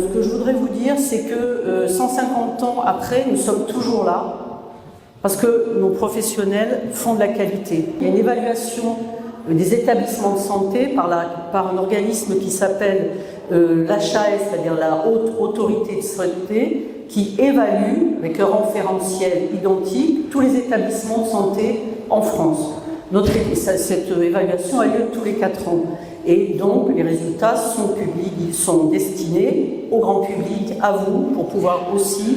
ce que je voudrais vous dire, c'est que 150 ans après, nous sommes toujours là, parce que nos professionnels font de la qualité. Il y a une évaluation des établissements de santé par un organisme qui s'appelle l'HAS, c'est-à-dire la Haute Autorité de Santé, qui évalue, avec un référentiel identique, tous les établissements de santé en France. Cette évaluation a lieu tous les 4 ans. Et donc, les résultats sont publics, ils sont destinés au grand public, à vous, pour pouvoir aussi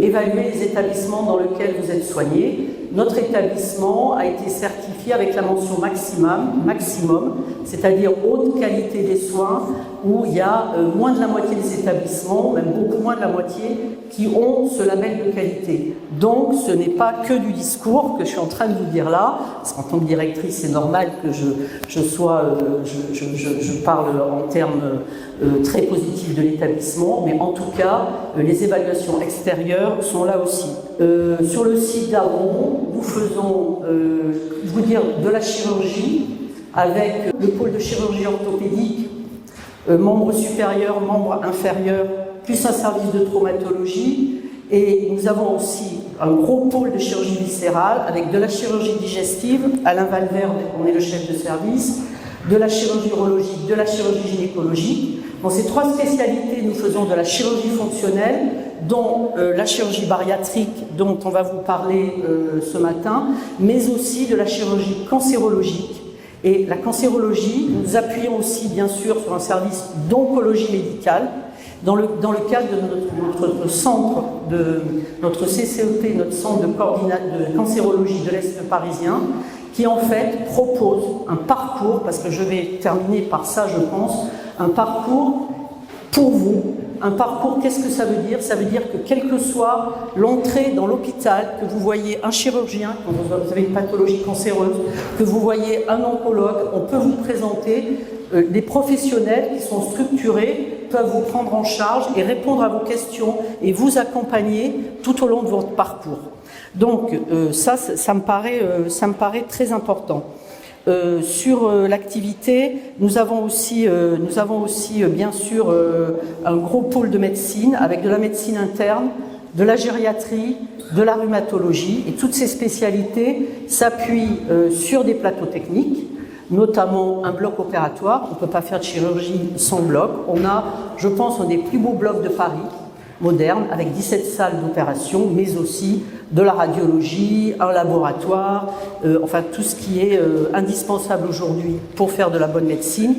évaluer les établissements dans lesquels vous êtes soigné. Notre établissement a été certifié avec la mention maximum, c'est-à-dire haute qualité des soins, où il y a moins de la moitié des établissements, même beaucoup moins de la moitié, qui ont ce label de qualité. Donc, ce n'est pas que du discours que je suis en train de vous dire là, parce qu'en tant que directrice, c'est normal que je parle en termes très positifs de l'établissement, mais en tout cas, les évaluations extérieures sont là aussi. Sur le site d'Avron, nous faisons, de la chirurgie avec le pôle de chirurgie orthopédique, membre supérieur, membre inférieur, plus un service de traumatologie. Et nous avons aussi un gros pôle de chirurgie viscérale avec de la chirurgie digestive. Alain Valverde, on est le chef de service, de la chirurgie urologique, de la chirurgie gynécologique. Dans ces 3 spécialités, nous faisons de la chirurgie fonctionnelle, dont la chirurgie bariatrique, dont on va vous parler ce matin, mais aussi de la chirurgie cancérologique. Et la cancérologie, nous appuyons aussi bien sûr sur un service d'oncologie médicale. Dans le cadre de notre centre, de notre CCEP, notre centre de cancérologie de l'Est parisien, qui en fait propose un parcours, parce que je vais terminer par ça je pense, un parcours pour vous. Un parcours, qu'est-ce que ça veut dire? Ça veut dire que quelle que soit l'entrée dans l'hôpital, que vous voyez un chirurgien, quand vous avez une pathologie cancéreuse, que vous voyez un oncologue, on peut vous présenter des professionnels qui sont structurés, peuvent vous prendre en charge et répondre à vos questions et vous accompagner tout au long de votre parcours. Donc ça me paraît très important. Sur l'activité, nous avons aussi bien sûr un gros pôle de médecine avec de la médecine interne, de la gériatrie, de la rhumatologie, et toutes ces spécialités s'appuient sur des plateaux techniques, notamment un bloc opératoire. On ne peut pas faire de chirurgie sans bloc. On a, je pense, un des plus beaux blocs de Paris, moderne, avec 17 salles d'opération, mais aussi de la radiologie, un laboratoire, enfin tout ce qui est indispensable aujourd'hui pour faire de la bonne médecine.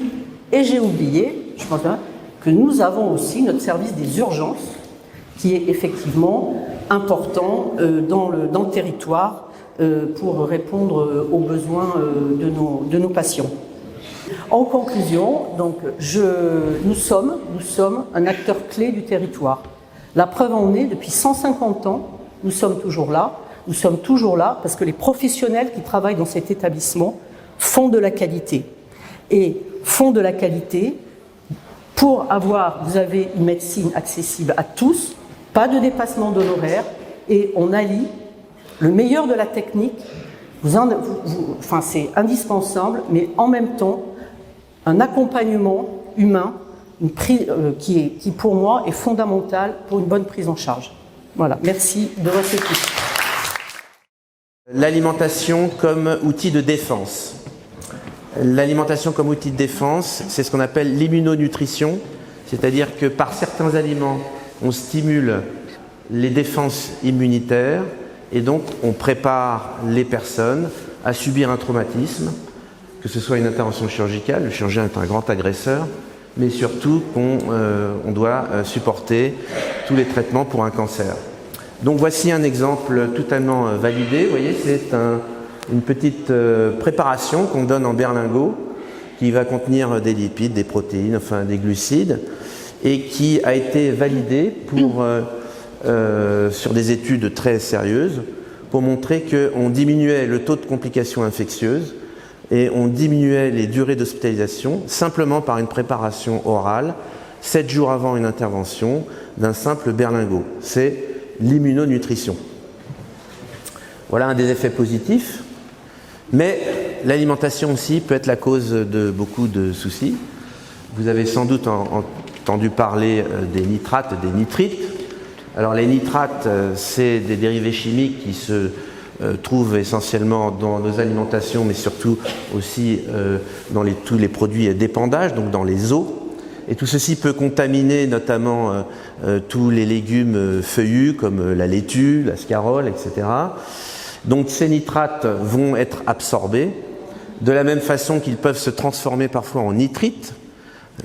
Et j'ai oublié, je pense bien, que nous avons aussi notre service des urgences, qui est effectivement important dans le territoire pour répondre aux besoins de nos patients. En conclusion, donc, nous sommes un acteur clé du territoire. La preuve en est, depuis 150 ans, nous sommes toujours là. Nous sommes toujours là parce que les professionnels qui travaillent dans cet établissement font de la qualité. Et font de la qualité pour vous avez une médecine accessible à tous, pas de dépassement d'honoraires, et on allie le meilleur de la technique, c'est indispensable, mais en même temps, un accompagnement humain qui pour moi est fondamental pour une bonne prise en charge. Voilà, merci de votre écoute. L'alimentation comme outil de défense. L'alimentation comme outil de défense, c'est ce qu'on appelle l'immunonutrition, c'est-à-dire que par certains aliments, on stimule les défenses immunitaires et donc on prépare les personnes à subir un traumatisme, que ce soit une intervention chirurgicale, le chirurgien est un grand agresseur, mais surtout qu'on doit supporter tous les traitements pour un cancer. Donc voici un exemple totalement validé. Vous voyez, c'est une petite préparation qu'on donne en berlingot qui va contenir des lipides, des protéines, enfin des glucides, et qui a été validée sur des études très sérieuses pour montrer qu'on diminuait le taux de complications infectieuses et on diminuait les durées d'hospitalisation simplement par une préparation orale 7 jours avant une intervention d'un simple berlingot. C'est l'immunonutrition. Voilà un des effets positifs, mais l'alimentation aussi peut être la cause de beaucoup de soucis. Vous avez sans doute entendu parler des nitrates, des nitrites. Alors les nitrates, c'est des dérivés chimiques qui se trouvent essentiellement dans nos alimentations, mais surtout aussi dans tous les produits d'épandage, donc dans les eaux. Et tout ceci peut contaminer notamment tous les légumes feuillus comme la laitue, la scarole, etc. Donc ces nitrates vont être absorbés de la même façon qu'ils peuvent se transformer parfois en nitrites.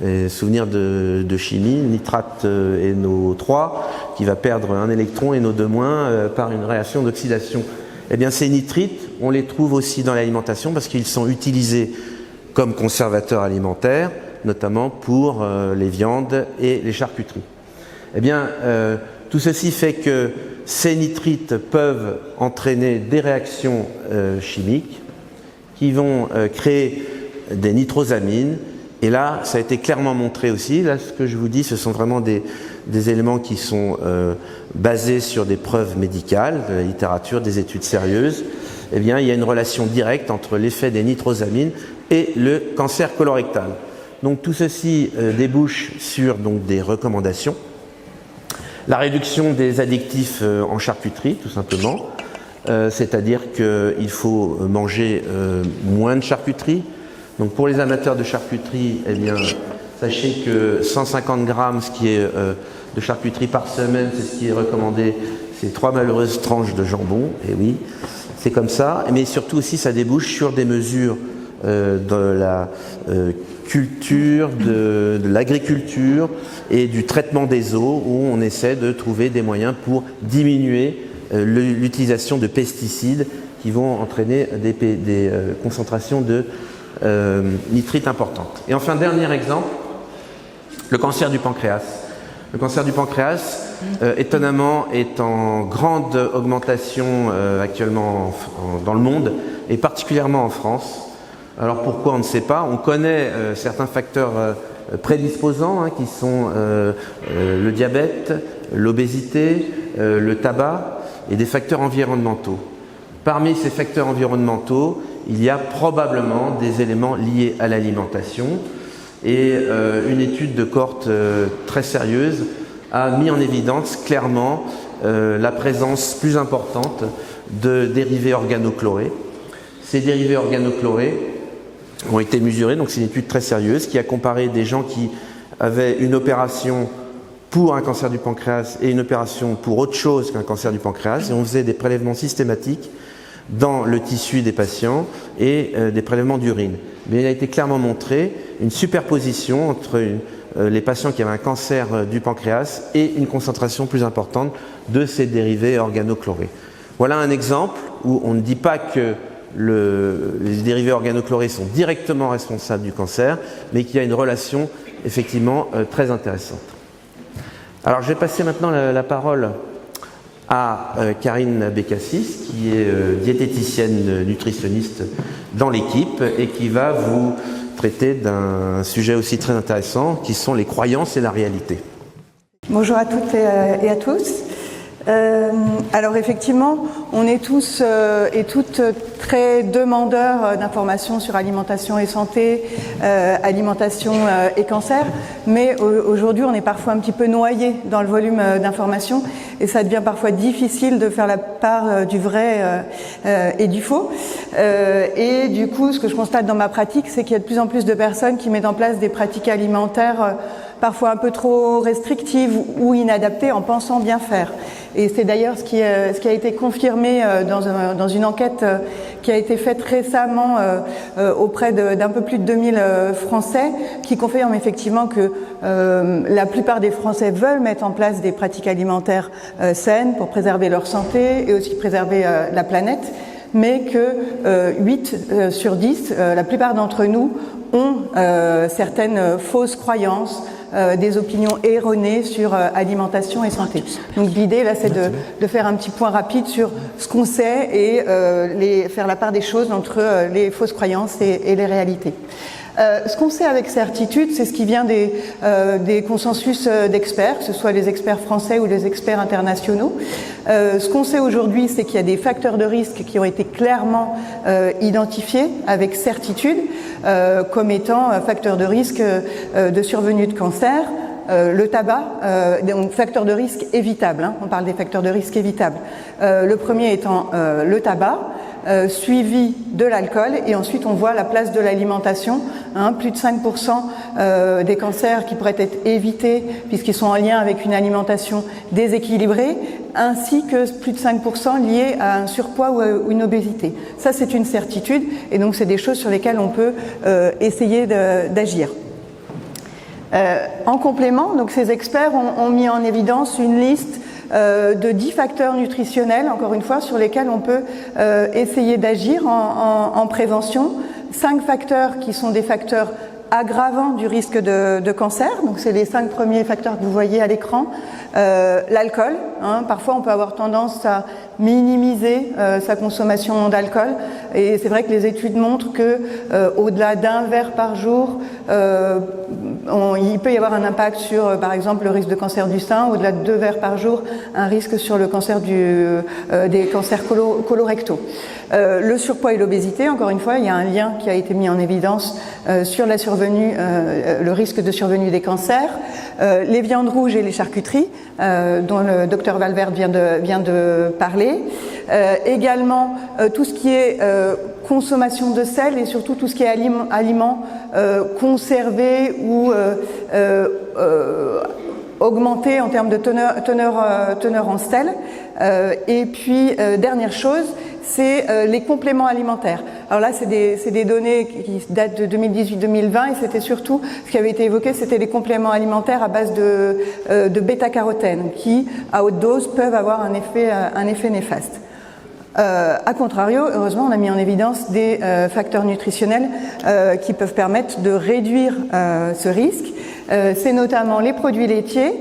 Et souvenir de chimie, nitrate NO3 qui va perdre un électron et NO2- par une réaction d'oxydation. Eh bien ces nitrites, on les trouve aussi dans l'alimentation parce qu'ils sont utilisés comme conservateurs alimentaires, notamment pour les viandes et les charcuteries. Eh bien, tout ceci fait que ces nitrites peuvent entraîner des réactions chimiques qui vont créer des nitrosamines. Et là, ça a été clairement montré aussi. Là, ce que je vous dis, ce sont vraiment des éléments qui sont basés sur des preuves médicales, de la littérature, des études sérieuses. Eh bien, il y a une relation directe entre l'effet des nitrosamines et le cancer colorectal. Donc, tout ceci débouche sur donc, des recommandations. La réduction des additifs en charcuterie, tout simplement. C'est-à-dire qu'il faut manger moins de charcuterie. Donc pour les amateurs de charcuterie, eh bien, sachez que 150 grammes, ce qui est de charcuterie par semaine, c'est ce qui est recommandé. C'est 3 malheureuses tranches de jambon. Et oui, c'est comme ça. Mais surtout aussi, ça débouche sur des mesures de la culture, de l'agriculture et du traitement des eaux, où on essaie de trouver des moyens pour diminuer l'utilisation de pesticides qui vont entraîner des concentrations de nitrites importantes. Et enfin, dernier exemple, le cancer du pancréas. Le cancer du pancréas, étonnamment, est en grande augmentation actuellement dans le monde, et particulièrement en France. Alors pourquoi, on ne sait pas. On connaît certains facteurs prédisposants, qui sont le diabète, l'obésité, le tabac, et des facteurs environnementaux. Parmi ces facteurs environnementaux, il y a probablement des éléments liés à l'alimentation, et une étude de cohorte très sérieuse a mis en évidence clairement la présence plus importante de dérivés organochlorés. Ces dérivés organochlorés ont été mesurés, donc c'est une étude très sérieuse qui a comparé des gens qui avaient une opération pour un cancer du pancréas et une opération pour autre chose qu'un cancer du pancréas, et on faisait des prélèvements systématiques dans le tissu des patients et des prélèvements d'urine. Mais il a été clairement montré une superposition entre les patients qui avaient un cancer du pancréas et une concentration plus importante de ces dérivés organochlorés. Voilà un exemple où on ne dit pas que les dérivés organochlorés sont directement responsables du cancer, mais qu'il y a une relation effectivement très intéressante. Alors je vais passer maintenant la parole à Karine Bécassis, qui est diététicienne nutritionniste dans l'équipe et qui va vous traiter d'un sujet aussi très intéressant qui sont les croyances et la réalité. Bonjour à toutes et à tous. Alors effectivement, on est tous et toutes très demandeurs d'informations sur alimentation et santé, alimentation et cancer, mais aujourd'hui on est parfois un petit peu noyé dans le volume d'informations et ça devient parfois difficile de faire la part du vrai et du faux. Et du coup, ce que je constate dans ma pratique, c'est qu'il y a de plus en plus de personnes qui mettent en place des pratiques alimentaires parfois un peu trop restrictives ou inadaptées en pensant bien faire. Et c'est d'ailleurs ce qui a été confirmé dans une enquête qui a été faite récemment auprès d'un peu plus de 2000 Français, qui confirme effectivement que la plupart des Français veulent mettre en place des pratiques alimentaires saines pour préserver leur santé et aussi préserver la planète, mais que 8 sur 10, la plupart d'entre nous, ont certaines fausses croyances, des opinions erronées sur alimentation et santé. Donc l'idée là, c'est de faire un petit point rapide sur ce qu'on sait et faire la part des choses entre les fausses croyances et les réalités. Ce qu'on sait avec certitude, c'est ce qui vient des consensus d'experts, que ce soit les experts français ou les experts internationaux. Ce qu'on sait aujourd'hui, c'est qu'il y a des facteurs de risque qui ont été clairement identifiés avec certitude comme étant facteurs de risque de survenue de cancer, le tabac, donc facteurs de risque évitables, on parle des facteurs de risque évitables. Le premier étant le tabac, suivi de l'alcool, et ensuite on voit la place de l'alimentation, plus de 5% des cancers qui pourraient être évités puisqu'ils sont en lien avec une alimentation déséquilibrée, ainsi que plus de 5% liés à un surpoids ou une obésité. Ça, c'est une certitude, et donc c'est des choses sur lesquelles on peut essayer d'agir. En complément, donc ces experts ont mis en évidence une liste de 10 facteurs nutritionnels, encore une fois, sur lesquels on peut essayer d'agir en prévention. 5 facteurs qui sont des facteurs aggravants du risque de cancer, donc c'est les 5 premiers facteurs que vous voyez à l'écran. L'alcool, parfois on peut avoir tendance à minimiser sa consommation d'alcool, et c'est vrai que les études montrent que au-delà d'un verre par jour, il peut y avoir un impact sur, par exemple, le risque de cancer du sein. Au-delà de 2 verres par jour, un risque sur le cancer des cancers colorectaux. Le surpoids et l'obésité, encore une fois, il y a un lien qui a été mis en évidence sur la survenue, le risque de survenue des cancers. Les viandes rouges et les charcuteries, dont le docteur Valverde vient de parler. Également, tout ce qui est consommation de sel, et surtout tout ce qui est aliments conservés ou augmentés en termes de teneur en sel. Et puis, dernière chose, c'est les compléments alimentaires. Alors là, c'est des données qui datent de 2018-2020, et c'était surtout, ce qui avait été évoqué, c'était les compléments alimentaires à base de bêta-carotène, qui, à haute dose, peuvent avoir un effet néfaste. A contrario, heureusement, on a mis en évidence des facteurs nutritionnels qui peuvent permettre de réduire ce risque. C'est notamment les produits laitiers,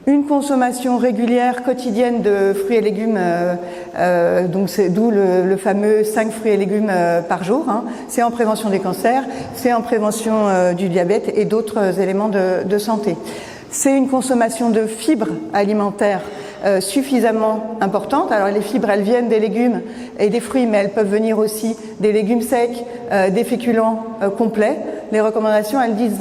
une consommation régulière quotidienne de fruits et légumes, donc c'est d'où le fameux 5 fruits et légumes par jour. C'est en prévention des cancers, c'est en prévention du diabète et d'autres éléments de santé. C'est une consommation de fibres alimentaires suffisamment importante. Alors les fibres, elles viennent des légumes et des fruits, mais elles peuvent venir aussi des légumes secs, des féculents complets. Les recommandations, elles disent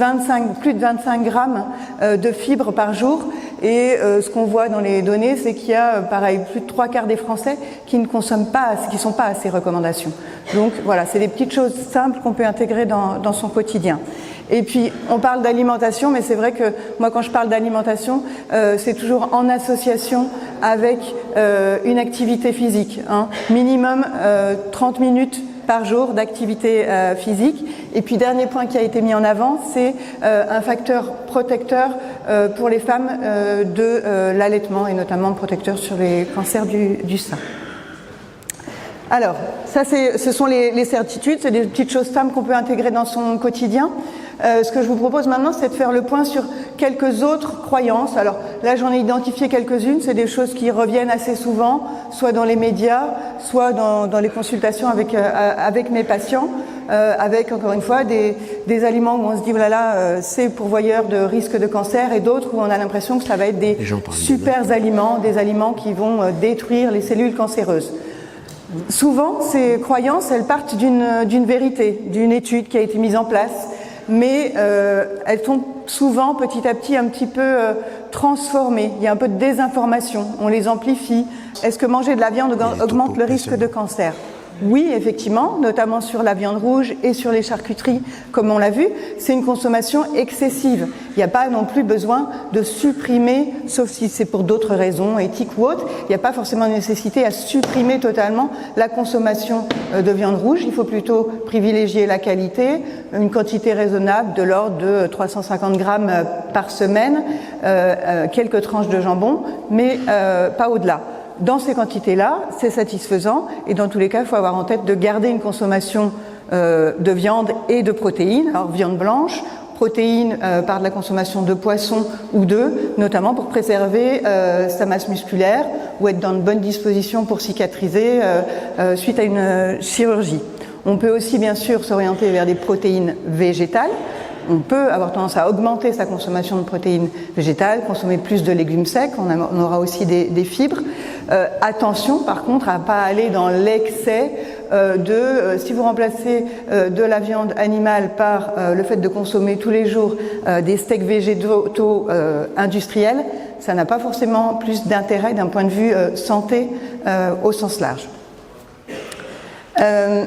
plus de 25 grammes de fibres par jour, et ce qu'on voit dans les données, c'est qu'il y a pareil plus de 3/4 des Français qui ne consomment pas, qui sont pas à ces recommandations. Donc voilà, c'est des petites choses simples qu'on peut intégrer dans son quotidien. Et puis, on parle d'alimentation, mais c'est vrai que moi, quand je parle d'alimentation, c'est toujours en association avec une activité physique. Minimum 30 minutes par jour d'activité physique. Et puis, dernier point qui a été mis en avant, c'est un facteur protecteur pour les femmes de l'allaitement, et notamment protecteur sur les cancers du sein. Alors, ça, ce sont les certitudes, c'est des petites choses simples qu'on peut intégrer dans son quotidien. Ce que je vous propose maintenant, c'est de faire le point sur quelques autres croyances. Alors là, j'en ai identifié quelques-unes, c'est des choses qui reviennent assez souvent, soit dans les médias, soit dans les consultations avec mes patients, avec, encore une fois, des aliments où on se dit, voilà, c'est pourvoyeur de risque de cancer, et d'autres où on a l'impression que ça va être des super aliments, des aliments qui vont détruire les cellules cancéreuses. Souvent, ces croyances, elles partent d'une vérité, d'une étude qui a été mise en place, mais elles sont souvent petit à petit un petit peu transformées. Il y a un peu de désinformation, on les amplifie. Est-ce que manger de la viande augmente le risque de cancer ? Oui, effectivement, notamment sur la viande rouge et sur les charcuteries, comme on l'a vu, c'est une consommation excessive. Il n'y a pas non plus besoin de supprimer, sauf si c'est pour d'autres raisons, éthiques ou autres, il n'y a pas forcément nécessité à supprimer totalement la consommation de viande rouge. Il faut plutôt privilégier la qualité, une quantité raisonnable de l'ordre de 350 grammes par semaine, quelques tranches de jambon, mais pas au-delà. Dans ces quantités-là, c'est satisfaisant, et dans tous les cas, il faut avoir en tête de garder une consommation de viande et de protéines. Alors, viande blanche, protéines par de la consommation de poissons ou d'œufs, notamment pour préserver sa masse musculaire ou être dans de bonnes dispositions pour cicatriser suite à une chirurgie. On peut aussi, bien sûr, s'orienter vers des protéines végétales, on peut avoir tendance à augmenter sa consommation de protéines végétales, consommer plus de légumes secs, on aura aussi des fibres. Attention par contre à ne pas aller dans l'excès si vous remplacez de la viande animale par le fait de consommer tous les jours des steaks végétaux industriels, ça n'a pas forcément plus d'intérêt d'un point de vue santé au sens large.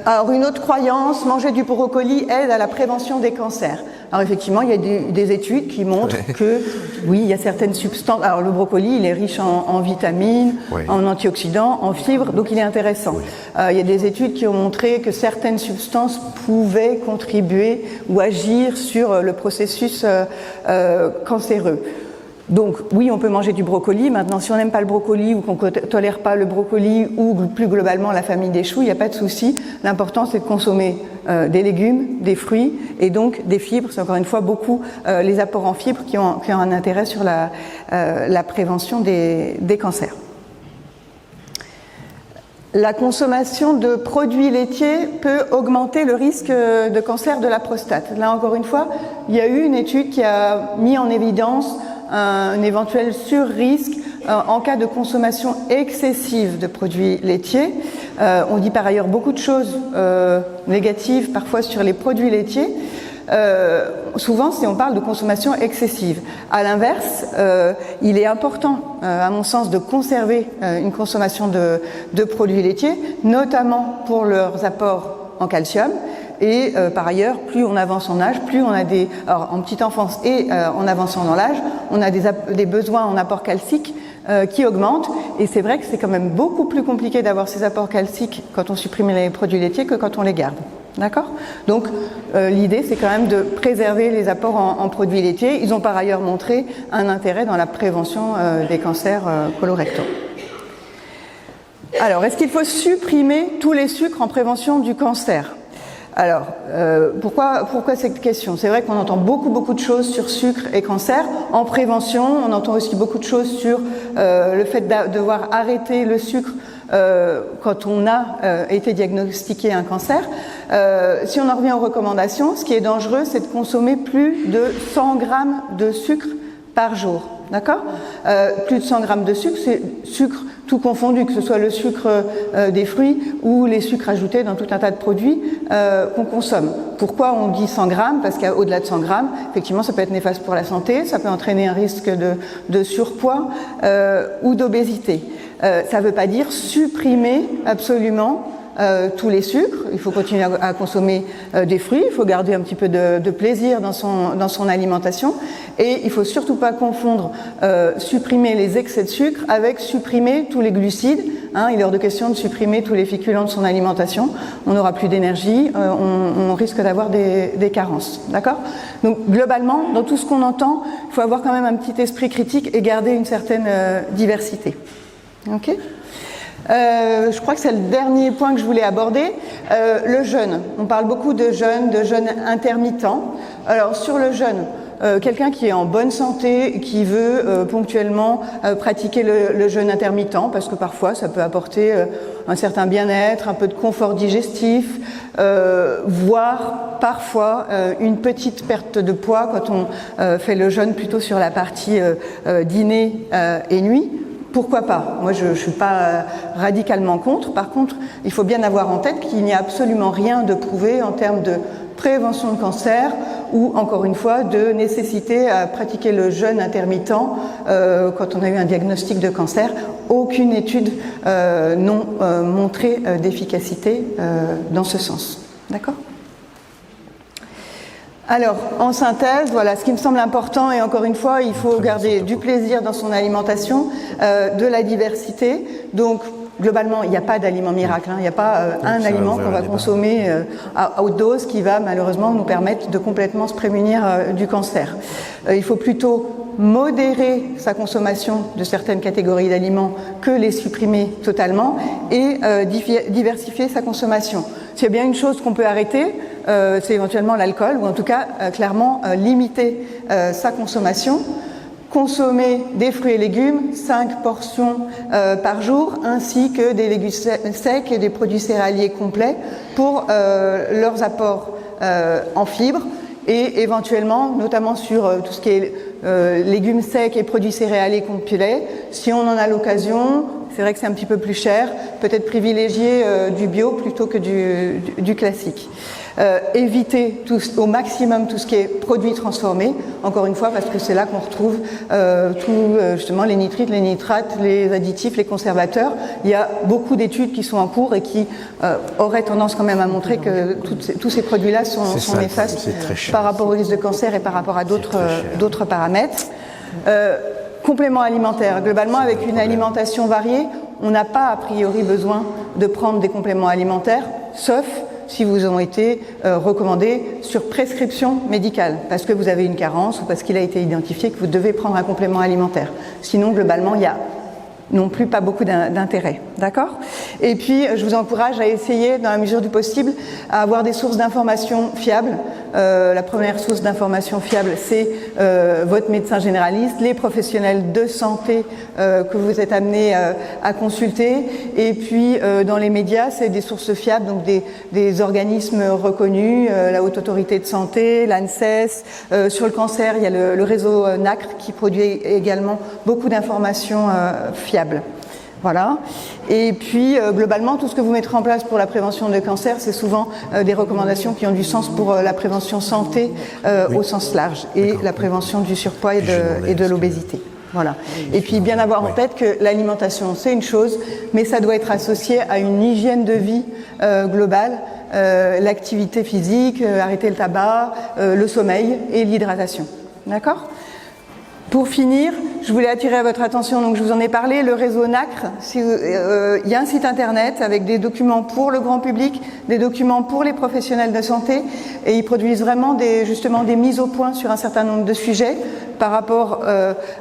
Alors une autre croyance, manger du brocoli aide à la prévention des cancers. Alors effectivement, il y a des études qui montrent que oui, il y a certaines substances. Alors le brocoli, il est riche en vitamines, en antioxydants, en fibres, donc il est intéressant. Il y a des études qui ont montré que certaines substances pouvaient contribuer ou agir sur le processus cancéreux. Donc oui, on peut manger du brocoli. Maintenant, si on n'aime pas le brocoli ou qu'on ne tolère pas le brocoli ou plus globalement la famille des choux, il n'y a pas de souci. L'important, c'est de consommer des légumes, des fruits et donc des fibres. C'est encore une fois beaucoup les apports en fibres qui ont un intérêt sur la prévention des cancers. La consommation de produits laitiers peut augmenter le risque de cancer de la prostate. Là, encore une fois, il y a eu une étude qui a mis en évidence un éventuel surrisque en cas de consommation excessive de produits laitiers. On dit par ailleurs beaucoup de choses négatives parfois sur les produits laitiers. Souvent, si on parle de consommation excessive. À l'inverse, il est important, à mon sens, de conserver une consommation de produits laitiers, notamment pour leurs apports en calcium. Et par ailleurs, plus on avance en âge, plus on a alors en petite enfance et en avançant dans l'âge, on a des besoins en apport calcique qui augmentent. Et c'est vrai que c'est quand même beaucoup plus compliqué d'avoir ces apports calciques quand on supprime les produits laitiers que quand on les garde. D'accord ? Donc l'idée, c'est quand même de préserver les apports en produits laitiers. Ils ont par ailleurs montré un intérêt dans la prévention des cancers colorectaux. Alors, est-ce qu'il faut supprimer tous les sucres en prévention du cancer ? Alors, pourquoi cette question ? C'est vrai qu'on entend beaucoup de choses sur sucre et cancer. En prévention, on entend aussi beaucoup de choses sur le fait de devoir arrêter le sucre quand on a été diagnostiqué un cancer. Si on en revient aux recommandations, ce qui est dangereux, c'est de consommer plus de 100 grammes de sucre par jour. D'accord ? Plus de 100 grammes de sucre, c'est sucre tout confondu, que ce soit le sucre des fruits ou les sucres ajoutés dans tout un tas de produits qu'on consomme. Pourquoi on dit 100 grammes ? Parce qu'au-delà de 100 grammes, effectivement, ça peut être néfaste pour la santé, ça peut entraîner un risque de surpoids ou d'obésité. Ça ne veut pas dire supprimer absolument tous les sucres. Il faut continuer à consommer des fruits, il faut garder un petit peu de plaisir dans son alimentation, et il ne faut surtout pas confondre supprimer les excès de sucre avec supprimer tous les glucides. Il est hors de question de supprimer tous les féculents de son alimentation. On n'aura plus d'énergie, on risque d'avoir des carences. D'accord ? Donc globalement, dans tout ce qu'on entend, il faut avoir quand même un petit esprit critique et garder une certaine diversité. Ok ? Je crois que c'est le dernier point que je voulais aborder, le jeûne. On parle beaucoup de jeûne intermittent. Alors sur le jeûne, quelqu'un qui est en bonne santé, qui veut ponctuellement pratiquer le jeûne intermittent, parce que parfois ça peut apporter un certain bien-être, un peu de confort digestif, voire parfois une petite perte de poids quand on fait le jeûne plutôt sur la partie dîner et nuit. Pourquoi pas ? Moi, je ne suis pas radicalement contre. Par contre, il faut bien avoir en tête qu'il n'y a absolument rien de prouvé en termes de prévention de cancer ou, encore une fois, de nécessité à pratiquer le jeûne intermittent quand on a eu un diagnostic de cancer. Aucune étude non montrée d'efficacité dans ce sens. D'accord ? Alors, en synthèse, voilà, ce qui me semble important, et encore une fois, il faut garder du plaisir dans son alimentation, de la diversité. Donc, globalement, il n'y a pas d'aliment miracle, il n'y a pas un aliment qu'on va consommer à haute dose qui va malheureusement nous permettre de complètement se prémunir du cancer. Il faut plutôt modérer sa consommation de certaines catégories d'aliments que les supprimer totalement et diversifier sa consommation. S'il y a bien une chose qu'on peut arrêter, c'est éventuellement l'alcool, ou en tout cas clairement limiter sa consommation. Consommer des fruits et légumes, 5 portions par jour, ainsi que des légumes secs et des produits céréaliers complets pour leurs apports en fibres. et éventuellement, notamment sur tout ce qui est légumes secs et produits céréaliers complets, si on en a l'occasion, c'est vrai que c'est un petit peu plus cher, peut-être privilégier du bio plutôt que du classique. Éviter au maximum tout ce qui est produits transformés, encore une fois parce que c'est là qu'on retrouve justement les nitrites, les nitrates, les additifs, les conservateurs. Il y a beaucoup d'études qui sont en cours et qui auraient tendance quand même à montrer que tous ces produits-là sont néfastes par rapport au risque de cancer et par rapport à d'autres paramètres. Compléments alimentaires. Globalement, avec une alimentation variée, on n'a pas a priori besoin de prendre des compléments alimentaires, sauf si vous ont été recommandés sur prescription médicale, parce que vous avez une carence ou parce qu'il a été identifié que vous devez prendre un complément alimentaire. Sinon, globalement, il y a non plus pas beaucoup d'intérêt, d'accord ? Et puis, je vous encourage à essayer, dans la mesure du possible, à avoir des sources d'information fiables. La première source d'information fiable, c'est votre médecin généraliste, les professionnels de santé que vous êtes amenés à consulter. Et puis, dans les médias, c'est des sources fiables, donc des organismes reconnus, la Haute Autorité de Santé, l'ANSES. Sur le cancer, il y a le réseau NACRE qui produit également beaucoup d'informations fiables. Voilà. Et puis, globalement, tout ce que vous mettrez en place pour la prévention de cancer, c'est souvent des recommandations qui ont du sens pour la prévention santé au sens large et la prévention du surpoids et de l'obésité. Voilà. Et puis, bien avoir en tête que l'alimentation, c'est une chose, mais ça doit être associé à une hygiène de vie globale, l'activité physique, arrêter le tabac, le sommeil et l'hydratation. D'accord ? Pour finir, je voulais attirer votre attention, donc je vous en ai parlé, le réseau NACRE, il y a un site internet avec des documents pour le grand public, des documents pour les professionnels de santé, et ils produisent vraiment justement des mises au point sur un certain nombre de sujets par rapport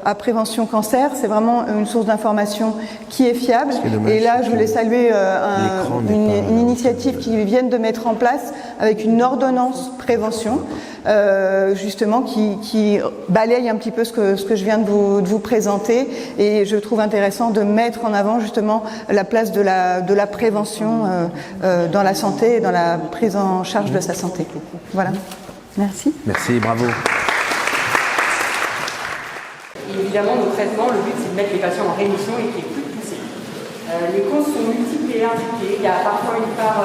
à prévention cancer. C'est vraiment une source d'information qui est fiable. Et là, je voulais saluer une initiative qu'ils viennent de mettre en place avec une ordonnance prévention, justement qui balaye un petit peu ce que je viens de vous présenter, et je trouve intéressant de mettre en avant justement la place de la prévention dans la santé et dans la prise en charge de sa santé. Voilà. Merci. Merci, bravo. Et évidemment, nos traitements, le but c'est de mettre les patients en rémission et qui est plus poussé. Les causes sont multiples et impliquées. Il y a parfois une part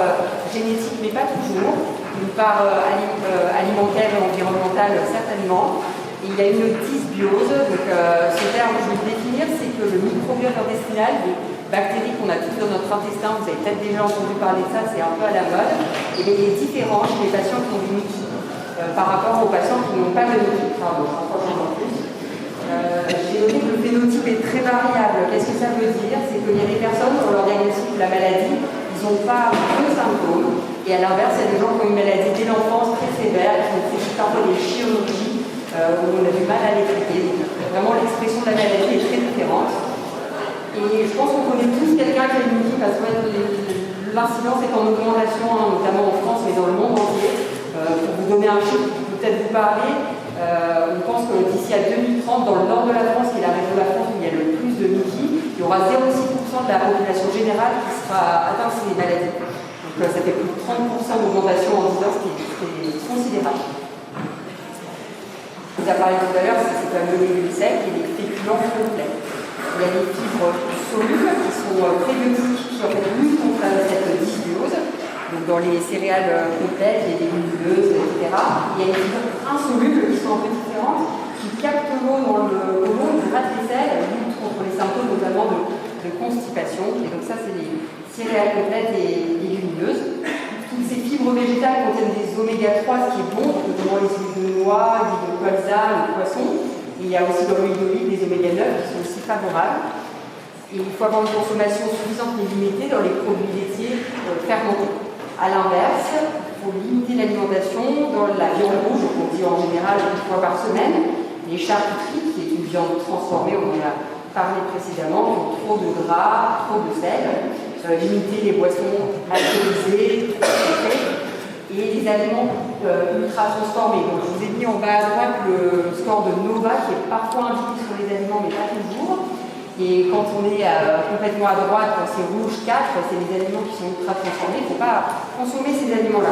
génétique, mais pas toujours. Une part alimentaire et environnementale, certainement. Et il y a une dysbiose. Donc, ce terme, je vais le définir, c'est que le microbiote intestinal, les bactéries qu'on a tous dans notre intestin, vous avez peut-être déjà entendu parler de ça, c'est un peu à la mode, et bien, il est différent chez les patients qui ont des Mickey par rapport aux patients qui n'ont pas de Mickey. Pardon, j'ai noté que le phénotype est très variable. Qu'est-ce que ça veut dire? C'est qu'il y a des personnes, pour leur diagnostic de la maladie, ils n'ont pas de symptômes. Et à l'inverse, il y a des gens qui ont une maladie dès l'enfance très sévère, qui nécessitent parfois des chirurgies où on a du mal à les traiter. Donc, vraiment, l'expression de la maladie est très différente. Et je pense qu'on connaît tous quelqu'un qui a une Mickey, parce que l'incidence est en augmentation, notamment en France, mais dans le monde entier. Pour vous donner un chiffre qui peut peut-être vous parler, on pense que d'ici à 2030, dans le nord de la France, qui est la région de la France où il y a le plus de Mickey, il y aura 0,6% de la population générale qui sera atteinte par ces maladies. Donc ça fait plus de 30% d'augmentation en 10 ans, ce qui est considérable. Je vous ai parlé tout à l'heure, c'est ces fameux légumes secs et les féculents complets. Il y a des fibres solubles qui sont prébiotiques qui en fait luttent contre cette dysbiose. Donc dans les céréales complètes, les légumineuses, etc. Il y a des fibres insolubles qui sont un peu différentes, qui captent l'eau dans le côlon, qui ratent les selles, elles luttent contre les symptômes notamment de constipation. Et donc ça, c'est les céréales complètes et légumineuses. Toutes ces fibres végétales contiennent des oméga 3, ce qui est bon, notamment les huiles de noix, l'huile de colza, le poisson. Et il y a aussi dans l'huile d'olive des oméga 9 qui sont aussi favorables. Et il faut avoir une consommation suffisante mais limitée dans les produits laitiers fermentés. A l'inverse, il faut limiter l'alimentation dans la viande rouge, qu'on dit en général une fois par semaine, les charcuteries, qui est une viande transformée, on en a parlé précédemment, qui ont trop de gras, trop de sel, limiter les boissons alcoolisées, et les aliments ultra transformés. Donc, je vous ai mis en bas à droite le score de Nova, qui est parfois indiqué sur les aliments, mais pas toujours. Et quand on est complètement à droite, quand c'est rouge 4, c'est les aliments qui sont ultra transformés. Il ne faut pas consommer ces aliments-là.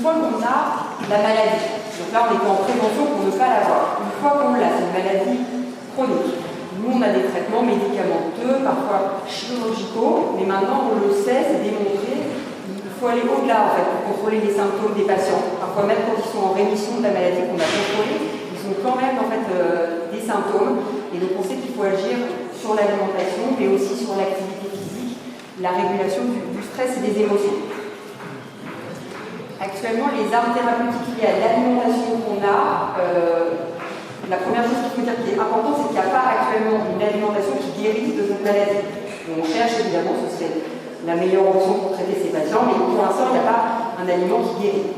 fois qu'on a la maladie, donc là on est en prévention pour ne pas l'avoir. Une fois qu'on l'a, c'est une maladie chronique. Nous on a des traitements médicamenteux, parfois chirurgicaux, mais maintenant on le sait, c'est démontré, il faut aller au-delà en fait pour contrôler les symptômes des patients. Parfois même quand ils sont en rémission de la maladie qu'on a contrôlée, ils ont quand même en fait des symptômes, et donc on sait qu'il faut agir sur l'alimentation, mais aussi sur l'activité physique, la régulation du stress et des émotions. Actuellement, les armes thérapeutiques liées à l'alimentation qu'on a, la première chose qu'il faut dire qui est importante, c'est qu'il n'y a pas actuellement une alimentation qui guérisse de cette maladie. On cherche évidemment, ce serait la meilleure option pour traiter ces patients, mais pour l'instant, il n'y a pas un aliment qui guérit.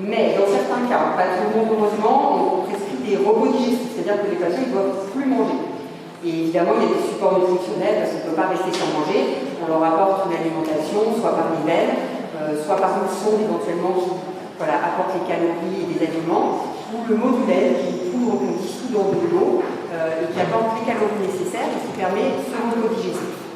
Mais dans certains cas, pas tout le monde heureusement, on prescrit des repos digestifs, c'est-à-dire que les patients ne doivent plus manger. Et évidemment, il y a des supports nutritionnels parce qu'on ne peut pas rester sans manger. On leur apporte une alimentation, soit par les veines, soit par une sonde éventuellement qui apporte les calories et des aliments, ou le modulaire qui est une poudre qu'on dissout dans de l'eau et qui apporte les calories nécessaires et qui permet ce repos digestif.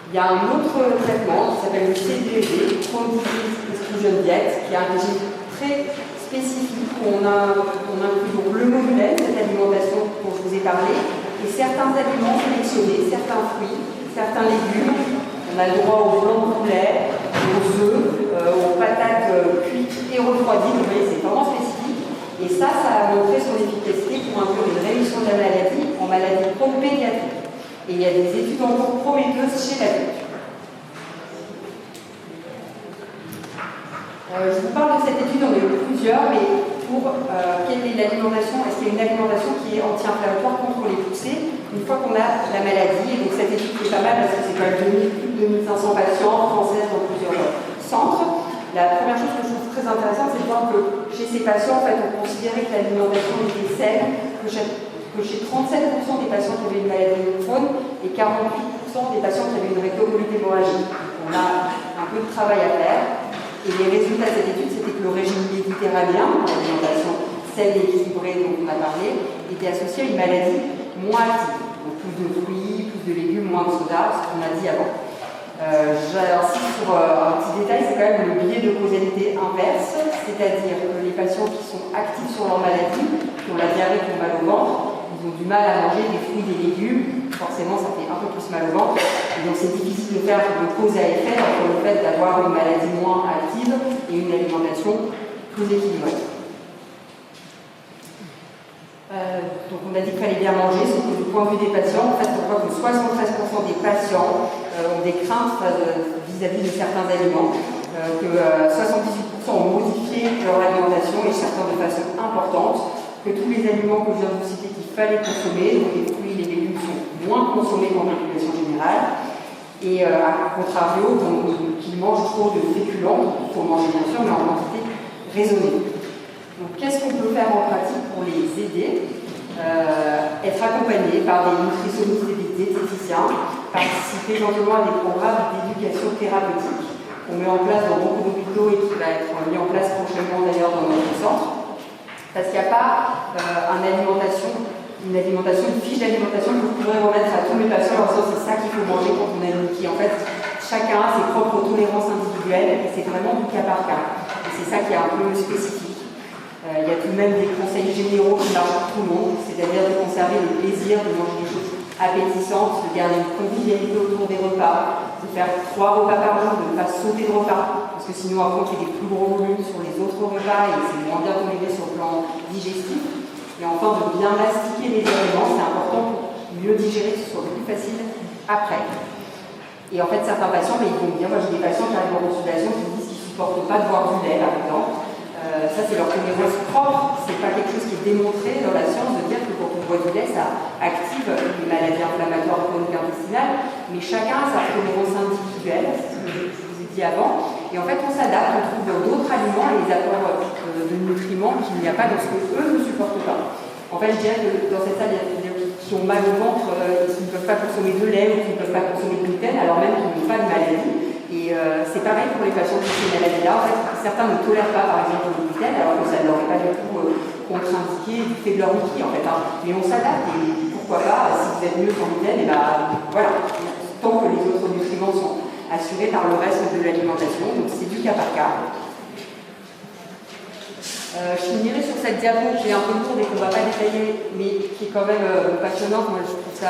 Il y a un autre traitement qui s'appelle le CDED, Chronic Disease Exclusion Diet, qui est un régime très spécifique où on inclut donc le modulaire, cette alimentation dont je vous ai parlé, et certains aliments sélectionnés, certains fruits, certains légumes. On a le droit au blanc de poulet, aux œufs, aux patates cuites et refroidies. Vous voyez, c'est vraiment spécifique. Et ça a montré son efficacité pour induire une rémission de la maladie en maladie pédiatrique. Et il y a des études encore prometteuses chez l'adulte. Je vous parle de cette étude, on en a eu plusieurs, mais pour quelle est l'alimentation? Est-ce qu'il y a une alimentation qui est anti-inflammatoire contre les poussées une fois qu'on a la maladie? Et donc cette étude qui est pas mal parce que c'est quand même plus de 2500 patients français dans plusieurs centres. La première chose que je trouve très intéressante, c'est de voir que chez ces patients, en fait, on considérait que l'alimentation était saine, que chez 37% des patients qui avaient une maladie néphronie et 48% des patients qui avaient une rectocolite hémorragique. On a un peu de travail à faire. Et les résultats de cette étude, c'était que le régime méditerranéen, l'alimentation saine et équilibrée dont on a parlé, était associé à une maladie moins active. Donc plus de fruits, plus de légumes, moins de soda, ce qu'on a dit avant. J'insiste sur un petit détail, c'est quand même le biais de causalité inverse, c'est-à-dire que les patients qui sont actifs sur leur maladie, qui ont la diarrhée, qui ont mal au ventre, ils ont du mal à manger des fruits, des légumes, forcément ça fait un peu plus mal au ventre, et donc c'est difficile de faire de cause à effet entre le fait d'avoir une maladie moins active et une alimentation plus équilibrée. Donc on a dit qu'il fallait bien manger, sauf que du point de vue des patients, en fait on voit que 73% des patients ont des craintes vis-à-vis de certains aliments, que 78% ont modifié leur alimentation et certains de façon importante, que tous les aliments que je viens de vous citer qu'il fallait consommer, donc les fruits et les légumes sont moins consommés qu'en population générale, et à contrario, qu'ils mangent trop de féculents, il faut manger bien sûr, mais en quantité raisonnée. Donc qu'est-ce qu'on peut faire en pratique pour les aider? Être accompagné par des nutritionnistes et des diététiciens, participer éventuellement à des programmes d'éducation thérapeutique qu'on met en place dans beaucoup d'hôpitaux et qui va être mis en place prochainement d'ailleurs dans notre centre. Parce qu'il n'y a pas une fiche d'alimentation que vous pourrez remettre à tous mes patients en disant c'est ça qu'il faut manger quand on a une qui en fait chacun a ses propres tolérances individuelles et c'est vraiment du cas par cas. Et c'est ça qui est un peu spécifique. Il y a tout de même des conseils généraux qui marchent pour tout le monde, c'est-à-dire de conserver le plaisir de manger des choses appétissantes, de garder une convivialité autour des repas, de faire 3 repas par jour, de ne pas sauter de repas, parce que sinon après on fait des plus gros volumes sur les autres repas et c'est moins bien toléré sur le plan digestif. Et enfin de bien mastiquer les aliments, c'est important pour mieux digérer, que ce soit plus facile après. Et en fait certains patients, ils vont me dire, moi j'ai des patients qui arrivent en consultation qui me disent qu'ils ne supportent pas de boire du lait par exemple. Ça c'est leur tolérance propre, c'est pas quelque chose qui est démontré dans la science de dire que quand on boit du lait ça active les maladies inflammatoires chroniques intestinales, mais chacun a sa tolérance individuelle, c'est ce que je vous ai dit avant, et en fait on s'adapte, on trouve dans d'autres aliments les apports de nutriments qu'il n'y a pas dans ce que eux ne supportent pas. En fait je dirais que dans cette salle il y a des gens qui ont mal au ventre, qui ne peuvent pas consommer de lait ou qui ne peuvent pas consommer de gluten alors même qu'ils n'ont pas de maladie. Et c'est pareil pour les patients qui ont ces maladies-là. En fait, certains ne tolèrent pas, par exemple, le gluten, alors que ça ne leur est pas du tout contre-indiqué du fait de leur wiki, en fait. Mais on s'adapte, et pourquoi pas, si vous êtes mieux sans gluten, et voilà, tant que les autres nutriments sont assurés par le reste de l'alimentation, donc c'est du cas par cas. Je finirai sur cette diapo qui est un peu lourde et qu'on ne va pas détailler, mais qui est quand même passionnante. Moi, je trouve ça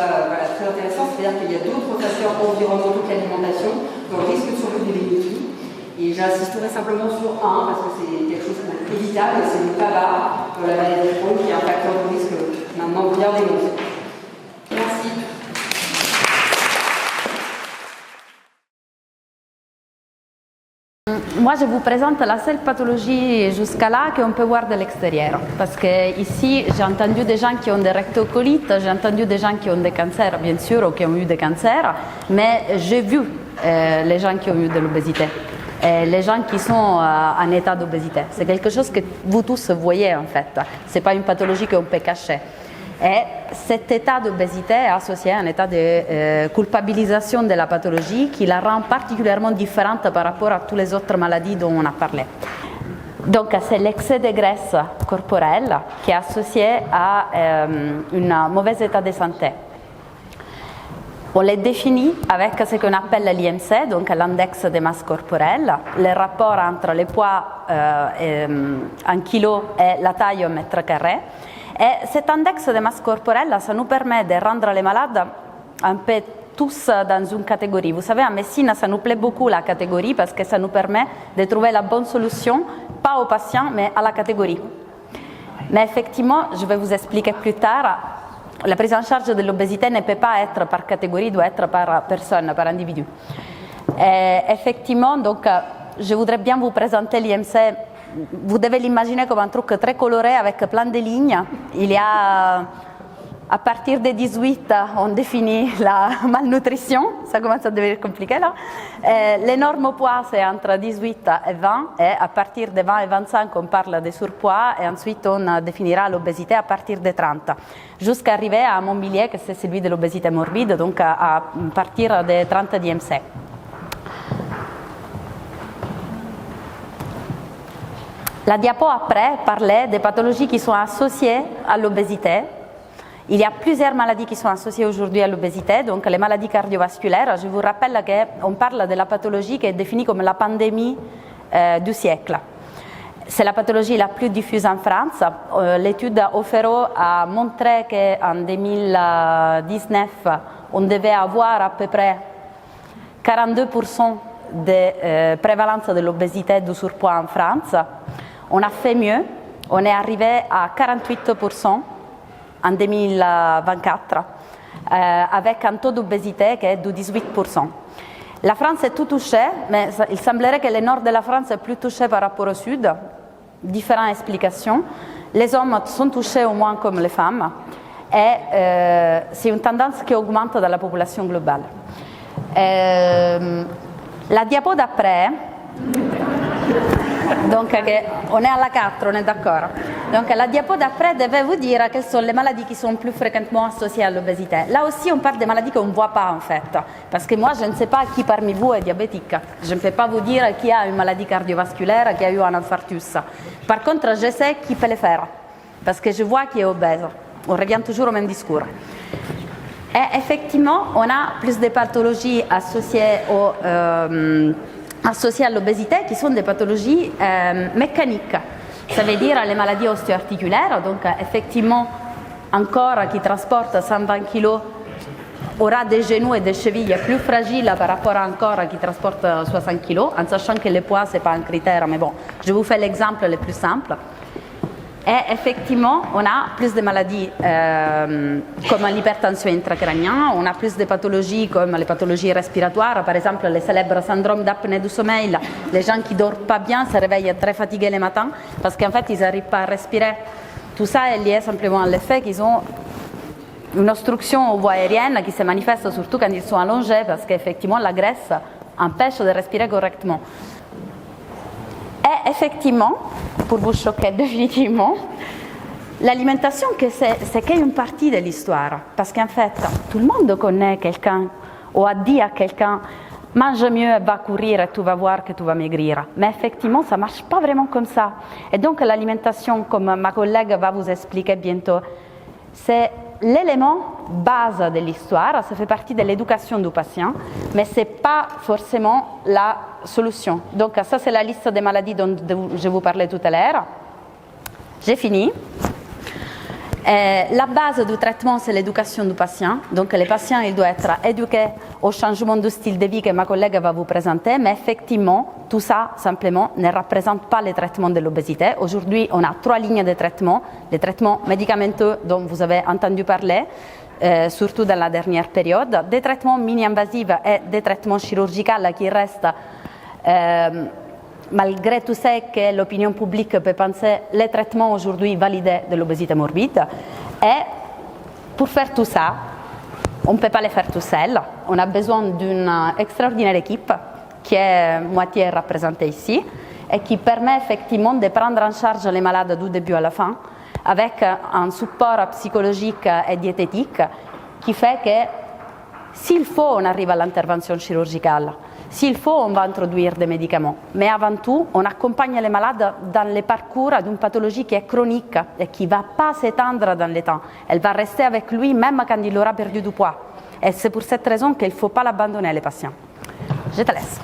très intéressant. C'est-à-dire qu'il y a d'autres facteurs environnementaux que l'alimentation dans le risque de survenue des bénéfices. Et j'insisterai simplement sur un, parce que c'est quelque chose d'évitable, c'est le tabac dans la maladie de Crohn, qui est un facteur de risque maintenant bien démontré. Merci. Moi, je vous présente la seule pathologie jusqu'à là qu'on peut voir de l'extérieur. Parce que ici, j'ai entendu des gens qui ont des rectocolites, j'ai entendu des gens qui ont des cancers, bien sûr, ou qui ont eu des cancers, mais j'ai vu les gens qui ont eu de l'obésité. Les gens qui sont en état d'obésité. C'est quelque chose que vous tous voyez en fait. Ce n'est pas une pathologie qu'on peut cacher. Et cet état d'obésité est associé à un état de culpabilisation de la pathologie qui la rend particulièrement différente par rapport à toutes les autres maladies dont on a parlé. Donc c'est l'excès de graisse corporelle qui est associé à un mauvais état de santé. On les définit avec ce qu'on appelle l'IMC, donc l'index de masse corporelle, le rapport entre le poids en kilos et la taille au mètre carré. Et cet index de masse corporelle, ça nous permet de rendre les malades un peu tous dans une catégorie. Vous savez, en médecine, ça nous plaît beaucoup la catégorie parce que ça nous permet de trouver la bonne solution, pas aux patients, mais à la catégorie. Mais effectivement, je vais vous expliquer plus tard, la prise en charge de l'obésité ne peut pas être par catégorie, doit être par personne, par individu. Et effectivement, donc, je voudrais bien vous présenter l'IMC. Vous devez l'imaginer comme un truc très coloré avec plein de lignes. Il y a, à partir de 18, on définit la malnutrition. Ça commence à devenir compliqué là. L'énorme poids, c'est entre 18 et 20. Et à partir de 20 et 25, on parle de surpoids. Et ensuite, on définira l'obésité à partir de 30. Jusqu'à arriver à mon milieu, que c'est celui de l'obésité morbide, donc à partir de 30 d'IMC. La diapo après parlait des pathologies qui sont associées à l'obésité. Il y a plusieurs maladies qui sont associées aujourd'hui à l'obésité, donc les maladies cardiovasculaires. Je vous rappelle qu'on parle de la pathologie qui est définie comme la pandémie du siècle. C'est la pathologie la plus diffuse en France. L'étude Ofero a montré qu'en 2019, on devait avoir à peu près 42% de prévalence de l'obésité et du surpoids en France. On a fait mieux, on est arrivé à 48% en 2024, avec un taux d'obésité qui est de 18%. La France est tout touchée, mais il semblerait que le nord de la France est plus touché par rapport au sud. Différentes explications. Les hommes sont touchés au moins comme les femmes, et c'est une tendance qui augmente dans la population globale. La diapo d'après. Donc on est à la 4, on est d'accord. Donc la diapo d'après devait vous dire quelles sont les maladies qui sont plus fréquemment associées à l'obésité. Là aussi on parle des maladies qu'on ne voit pas en fait. Parce que moi je ne sais pas qui parmi vous est diabétique. Je ne peux pas vous dire qui a une maladie cardiovasculaire, qui a eu un infarctus. Par contre je sais qui peut le faire. Parce que je vois qui est obèse. On revient toujours au même discours. Et effectivement on a plus de pathologies associées à l'obésité qui sont des pathologies mécaniques. Ça veut dire les maladies ostéo-articulaires, donc effectivement un corps qui transporte 120 kg aura des genoux et des chevilles plus fragiles par rapport à un corps qui transporte 60 kg, en sachant que le poids ce n'est pas un critère, mais bon, je vous fais l'exemple le plus simple. Et effectivement, on a plus de maladies comme l'hypertension intracrânienne, on a plus de pathologies comme les pathologies respiratoires, par exemple le célèbre syndrome d'apnée du sommeil. Les gens qui ne dorment pas bien se réveillent très fatigués le matin parce qu'en fait, ils n'arrivent pas à respirer. Tout ça est lié simplement à l'effet qu'ils ont une obstruction aux voies aériennes qui se manifeste surtout quand ils sont allongés parce qu'effectivement, la graisse empêche de respirer correctement. Et effectivement, pour vous choquer définitivement, l'alimentation, c'est qu'une partie de l'histoire. Parce qu'en fait, tout le monde connaît quelqu'un ou a dit à quelqu'un « mange mieux, va courir et tu vas voir que tu vas maigrir ». Mais effectivement, ça ne marche pas vraiment comme ça. Et donc l'alimentation, comme ma collègue va vous expliquer bientôt, c'est l'élément base de l'histoire, ça fait partie de l'éducation du patient, mais ce n'est pas forcément la solution. Donc ça c'est la liste des maladies dont je vous parlais tout à l'heure. J'ai fini. La base du traitement, c'est l'éducation du patient. Donc, les patients, ils doivent être éduqués au changement de style de vie que ma collègue va vous présenter. Mais effectivement, tout ça, simplement, ne représente pas le traitement de l'obésité. Aujourd'hui, on a 3 lignes de traitement. Les traitements médicamenteux dont vous avez entendu parler, surtout dans la dernière période. Des traitements mini-invasifs et des traitements chirurgicaux qui restent... malgré tout ce que l'opinion publique peut penser, les traitements aujourd'hui validés de l'obésité morbide. Et pour faire tout ça, on ne peut pas le faire tout seul. On a besoin d'une extraordinaire équipe qui est moitié représentée ici et qui permet effectivement de prendre en charge les malades du début à la fin avec un support psychologique et diététique qui fait que s'il faut, on arrive à l'intervention chirurgicale. S'il faut, on va introduire des médicaments. Mais avant tout, on accompagne les malades dans le parcours d'une pathologie qui est chronique et qui ne va pas s'étendre dans le temps. Elle va rester avec lui même quand il aura perdu du poids. Et c'est pour cette raison qu'il ne faut pas l'abandonner, les patients. Je te laisse.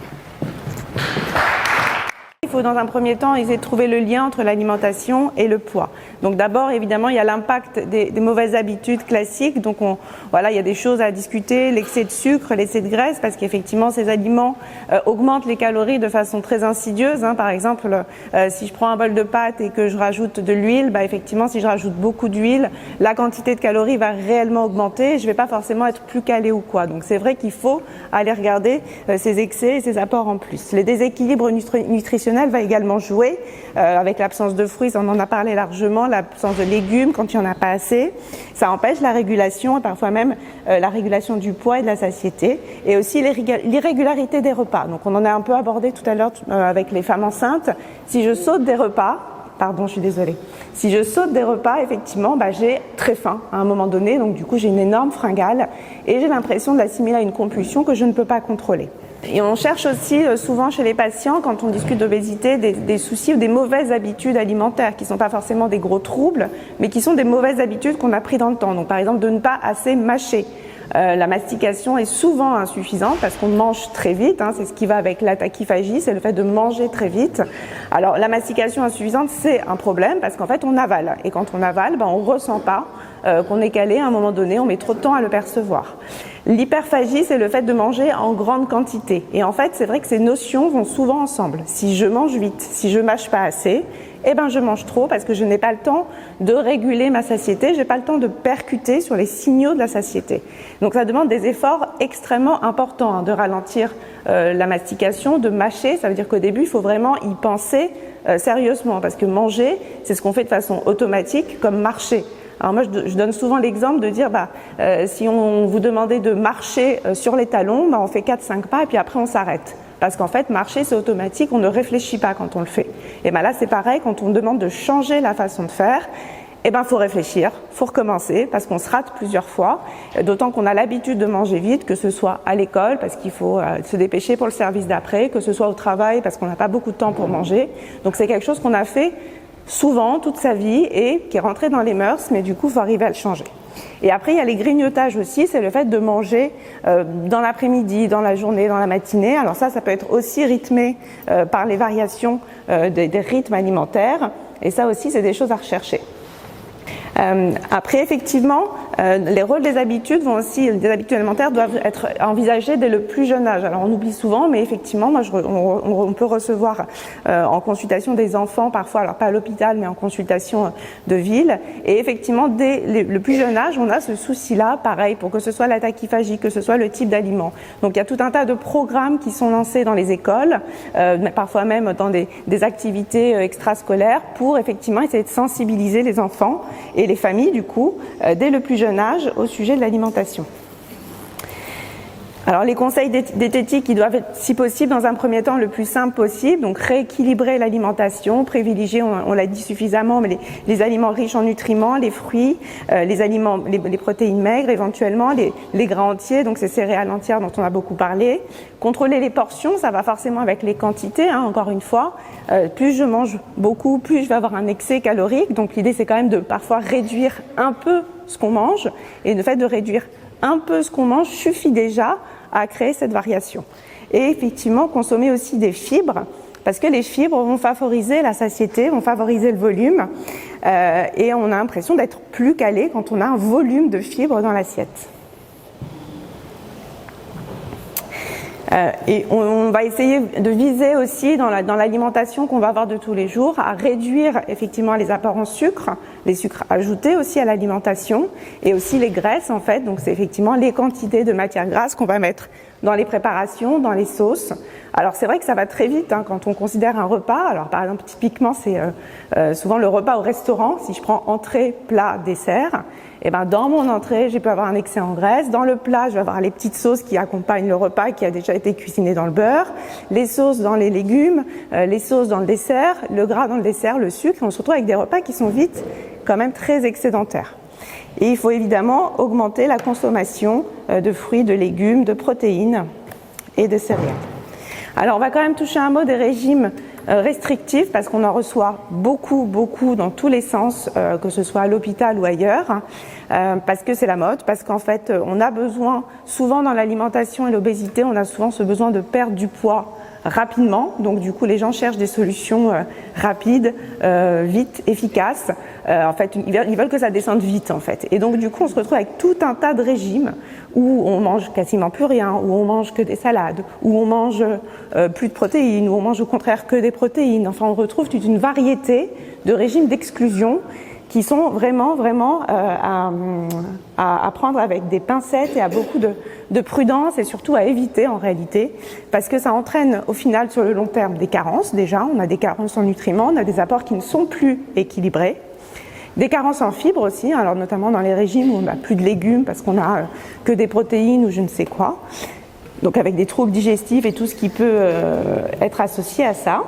Il faut dans un premier temps essayer de trouver le lien entre l'alimentation et le poids. Donc d'abord, évidemment, il y a l'impact des mauvaises habitudes classiques. Donc voilà, il y a des choses à discuter, l'excès de sucre, l'excès de graisse, parce qu'effectivement, ces aliments augmentent les calories de façon très insidieuse. Par exemple, si je prends un bol de pâtes et que je rajoute de l'huile, effectivement, si je rajoute beaucoup d'huile, la quantité de calories va réellement augmenter. Je ne vais pas forcément être plus calée ou quoi. Donc c'est vrai qu'il faut aller regarder ces excès et ces apports en plus. Les déséquilibres nutritionnels va également jouer avec l'absence de fruits, on en a parlé largement, l'absence de légumes quand il n'y en a pas assez. Ça empêche la régulation et parfois même la régulation du poids et de la satiété, et aussi l'irrégularité des repas. Donc on en a un peu abordé tout à l'heure avec les femmes enceintes. Si je saute des repas, si je saute des repas, effectivement, j'ai très faim à un moment donné, donc du coup j'ai une énorme fringale et j'ai l'impression de l'assimiler à une compulsion que je ne peux pas contrôler. Et on cherche aussi souvent chez les patients, quand on discute d'obésité, des soucis ou des mauvaises habitudes alimentaires qui ne sont pas forcément des gros troubles, mais qui sont des mauvaises habitudes qu'on a pris dans le temps. Donc par exemple de ne pas assez mâcher. La mastication est souvent insuffisante parce qu'on mange très vite, c'est ce qui va avec la tachyphagie, c'est le fait de manger très vite. Alors la mastication insuffisante, c'est un problème parce qu'en fait on avale, et quand on avale, on ne ressent pas qu'on est calé à un moment donné, on met trop de temps à le percevoir. L'hyperphagie, c'est le fait de manger en grande quantité, et en fait c'est vrai que ces notions vont souvent ensemble. Si je mange vite, si je mâche pas assez, je mange trop parce que je n'ai pas le temps de réguler ma satiété, je n'ai pas le temps de percuter sur les signaux de la satiété. Donc ça demande des efforts extrêmement importants, de ralentir la mastication, de mâcher. Ça veut dire qu'au début, il faut vraiment y penser sérieusement, parce que manger, c'est ce qu'on fait de façon automatique, comme marcher. Alors moi, je donne souvent l'exemple de dire, si on vous demandait de marcher sur les talons, on fait 4-5 pas et puis après on s'arrête. Parce qu'en fait, marcher, c'est automatique, on ne réfléchit pas quand on le fait. Et là, c'est pareil, quand on demande de changer la façon de faire, faut réfléchir, faut recommencer, parce qu'on se rate plusieurs fois, d'autant qu'on a l'habitude de manger vite, que ce soit à l'école, parce qu'il faut se dépêcher pour le service d'après, que ce soit au travail, parce qu'on n'a pas beaucoup de temps pour manger. Donc c'est quelque chose qu'on a fait souvent, toute sa vie, et qui est rentré dans les mœurs, mais du coup, il faut arriver à le changer. Et après, il y a les grignotages aussi, c'est le fait de manger dans l'après-midi, dans la journée, dans la matinée. Alors ça peut être aussi rythmé par les variations des rythmes alimentaires, et ça aussi, c'est des choses à rechercher. Après, effectivement, les rôles des habitudes alimentaires doivent être envisagés dès le plus jeune âge. Alors, on oublie souvent, mais effectivement, on peut recevoir en consultation des enfants, parfois, alors pas à l'hôpital, mais en consultation de ville. Et effectivement, dès le plus jeune âge, on a ce souci-là, pareil, pour que ce soit la tachyphagie, que ce soit le type d'aliment. Donc, il y a tout un tas de programmes qui sont lancés dans les écoles, parfois même dans des activités extrascolaires, pour effectivement essayer de sensibiliser les enfants et les familles, du coup, dès le plus jeune âge, au sujet de l'alimentation. Alors les conseils diététiques, ils doivent être, si possible, dans un premier temps, le plus simple possible. Donc rééquilibrer l'alimentation, privilégier, on l'a dit suffisamment, mais les aliments riches en nutriments, les fruits, les protéines maigres éventuellement, les gras entiers, donc ces céréales entières dont on a beaucoup parlé. Contrôler les portions, ça va forcément avec les quantités, encore une fois. Plus je mange beaucoup, plus je vais avoir un excès calorique. Donc l'idée, c'est quand même de parfois réduire un peu ce qu'on mange, et le fait de réduire un peu ce qu'on mange suffit déjà à créer cette variation. Et effectivement, consommer aussi des fibres, parce que les fibres vont favoriser la satiété, vont favoriser le volume, et on a l'impression d'être plus calé quand on a un volume de fibres dans l'assiette. Et on va essayer de viser aussi dans l'alimentation qu'on va avoir de tous les jours à réduire effectivement les apports en sucre, les sucres ajoutés aussi à l'alimentation et aussi les graisses en fait. Donc c'est effectivement les quantités de matières grasses qu'on va mettre dans les préparations, dans les sauces. Alors c'est vrai que ça va très vite quand on considère un repas. Alors par exemple typiquement c'est souvent le repas au restaurant. Si je prends entrée, plat, dessert, et ben dans mon entrée je peux avoir un excès en graisse. Dans le plat je vais avoir les petites sauces qui accompagnent le repas qui a déjà été cuisiné dans le beurre, les sauces dans les légumes, les sauces dans le dessert, le gras dans le dessert, le sucre. On se retrouve avec des repas qui sont vite quand même très excédentaires. Et il faut évidemment augmenter la consommation de fruits, de légumes, de protéines et de céréales. Alors on va quand même toucher un mot des régimes restrictifs parce qu'on en reçoit beaucoup dans tous les sens, que ce soit à l'hôpital ou ailleurs, parce que c'est la mode, parce qu'en fait on a besoin, souvent dans l'alimentation et l'obésité, on a souvent ce besoin de perdre du poids rapidement, donc du coup les gens cherchent des solutions rapides, vite, efficaces. En fait, ils veulent que ça descende vite en fait. Et donc du coup on se retrouve avec tout un tas de régimes où on mange quasiment plus rien, où on mange que des salades, où on mange plus de protéines, où on mange au contraire que des protéines. Enfin on retrouve toute une variété de régimes d'exclusion qui sont vraiment à prendre avec des pincettes et à beaucoup de prudence et surtout à éviter en réalité, parce que ça entraîne au final sur le long terme des carences. Déjà, on a des carences en nutriments, on a des apports qui ne sont plus équilibrés, des carences en fibres aussi, alors notamment dans les régimes où on n'a plus de légumes parce qu'on a que des protéines ou je ne sais quoi, donc avec des troubles digestifs et tout ce qui peut être associé à ça.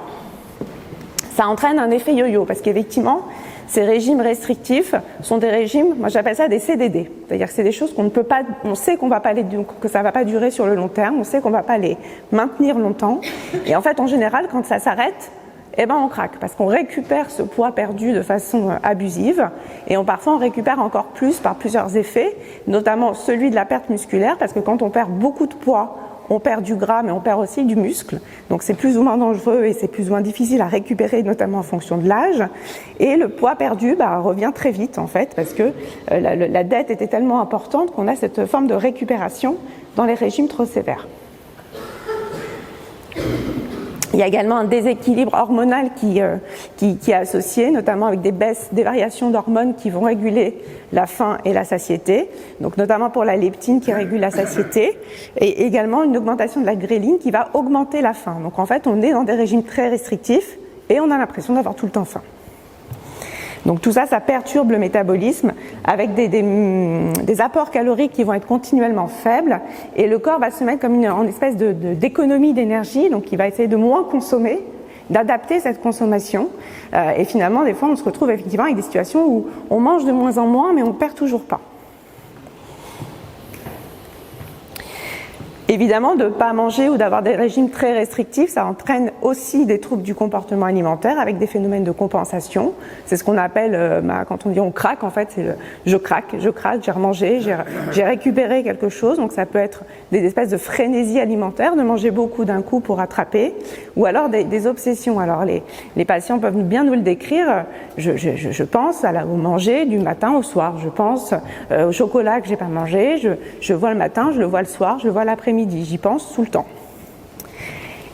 Ça entraîne un effet yo-yo parce qu'effectivement ces régimes restrictifs sont des régimes, moi j'appelle ça des CDD, c'est-à-dire que c'est des choses qu'on ne peut pas, on sait qu'on va pas que ça va pas durer sur le long terme, on sait qu'on va pas les maintenir longtemps, et en fait en général quand ça s'arrête, eh ben on craque parce qu'on récupère ce poids perdu de façon abusive et parfois on récupère encore plus par plusieurs effets, notamment celui de la perte musculaire parce que quand on perd beaucoup de poids, on perd du gras mais on perd aussi du muscle, donc c'est plus ou moins dangereux et c'est plus ou moins difficile à récupérer notamment en fonction de l'âge. Et le poids perdu revient très vite en fait parce que la dette était tellement importante qu'on a cette forme de récupération dans les régimes trop sévères. Il y a également un déséquilibre hormonal qui est associé, notamment avec des baisses, des variations d'hormones qui vont réguler la faim et la satiété, donc notamment pour la leptine qui régule la satiété, et également une augmentation de la gréline qui va augmenter la faim. Donc en fait, on est dans des régimes très restrictifs et on a l'impression d'avoir tout le temps faim. Donc tout ça, ça perturbe le métabolisme avec des apports caloriques qui vont être continuellement faibles et le corps va se mettre comme en espèce d'économie d'énergie, donc il va essayer de moins consommer, d'adapter cette consommation et finalement des fois on se retrouve effectivement avec des situations où on mange de moins en moins mais on perd toujours pas. Évidemment, de ne pas manger ou d'avoir des régimes très restrictifs, ça entraîne aussi des troubles du comportement alimentaire avec des phénomènes de compensation. C'est ce qu'on appelle, quand on dit on craque, en fait, c'est je craque, j'ai remangé, j'ai récupéré quelque chose. Donc ça peut être des espèces de frénésie alimentaire, de manger beaucoup d'un coup pour rattraper, ou alors des obsessions. Alors les patients peuvent bien nous le décrire. Je pense au manger du matin au soir. Je pense au chocolat que j'ai pas mangé. Je vois le matin, je le vois le soir, je le vois l'après-midi. J'y pense tout le temps.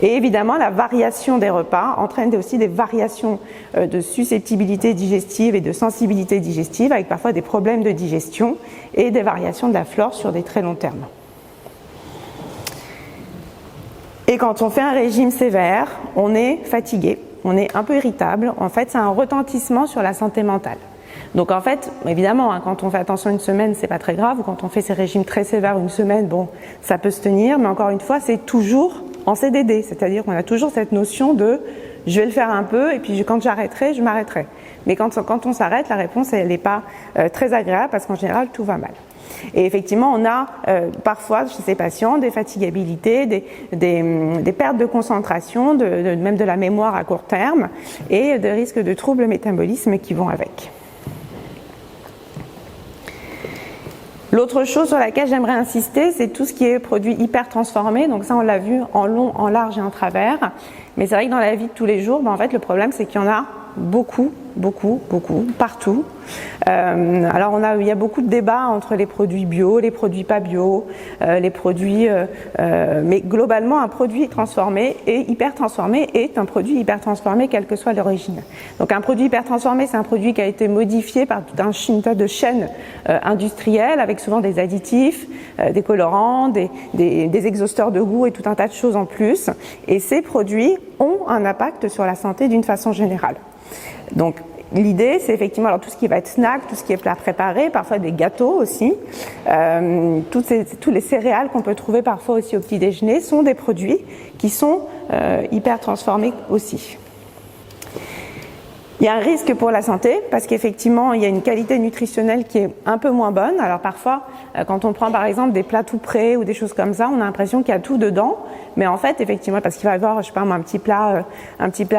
Et évidemment, la variation des repas entraîne aussi des variations de susceptibilité digestive et de sensibilité digestive, avec parfois des problèmes de digestion et des variations de la flore sur des très longs termes. Et quand on fait un régime sévère, on est fatigué, on est un peu irritable. En fait, ça a un retentissement sur la santé mentale. Donc en fait, évidemment, quand on fait attention une semaine, c'est pas très grave, ou quand on fait ces régimes très sévères une semaine, bon, ça peut se tenir, mais encore une fois, c'est toujours en CDD, c'est-à-dire qu'on a toujours cette notion de je vais le faire un peu, et puis quand j'arrêterai, je m'arrêterai. Mais quand on s'arrête, la réponse, elle n'est pas très agréable, parce qu'en général, tout va mal. Et effectivement, on a parfois chez ces patients des fatigabilités, des pertes de concentration, même de la mémoire à court terme, et des risques de troubles métabolisme qui vont avec. L'autre chose sur laquelle j'aimerais insister, c'est tout ce qui est produit hyper transformé. Donc ça, on l'a vu en long, en large et en travers. Mais c'est vrai que dans la vie de tous les jours, en fait, le problème, c'est qu'il y en a beaucoup, partout. Alors il y a beaucoup de débats entre les produits bio, les produits pas bio, les produits, mais globalement un produit transformé et hyper transformé est un produit hyper transformé quelle que soit l'origine. Donc un produit hyper transformé, c'est un produit qui a été modifié par tout un tas de chaînes industrielles avec souvent des additifs, des colorants, des exhausteurs de goût et tout un tas de choses en plus. Et ces produits ont un impact sur la santé d'une façon générale. Donc l'idée, c'est effectivement alors tout ce qui va être snack, tout ce qui est plat préparé, parfois des gâteaux aussi, tous les céréales qu'on peut trouver parfois aussi au petit déjeuner sont des produits qui sont hyper transformés aussi. Il y a un risque pour la santé parce qu'effectivement, il y a une qualité nutritionnelle qui est un peu moins bonne. Alors parfois, quand on prend par exemple des plats tout prêts ou des choses comme ça, on a l'impression qu'il y a tout dedans. Mais en fait, effectivement, parce qu'il va y avoir, je sais pas moi, un petit plat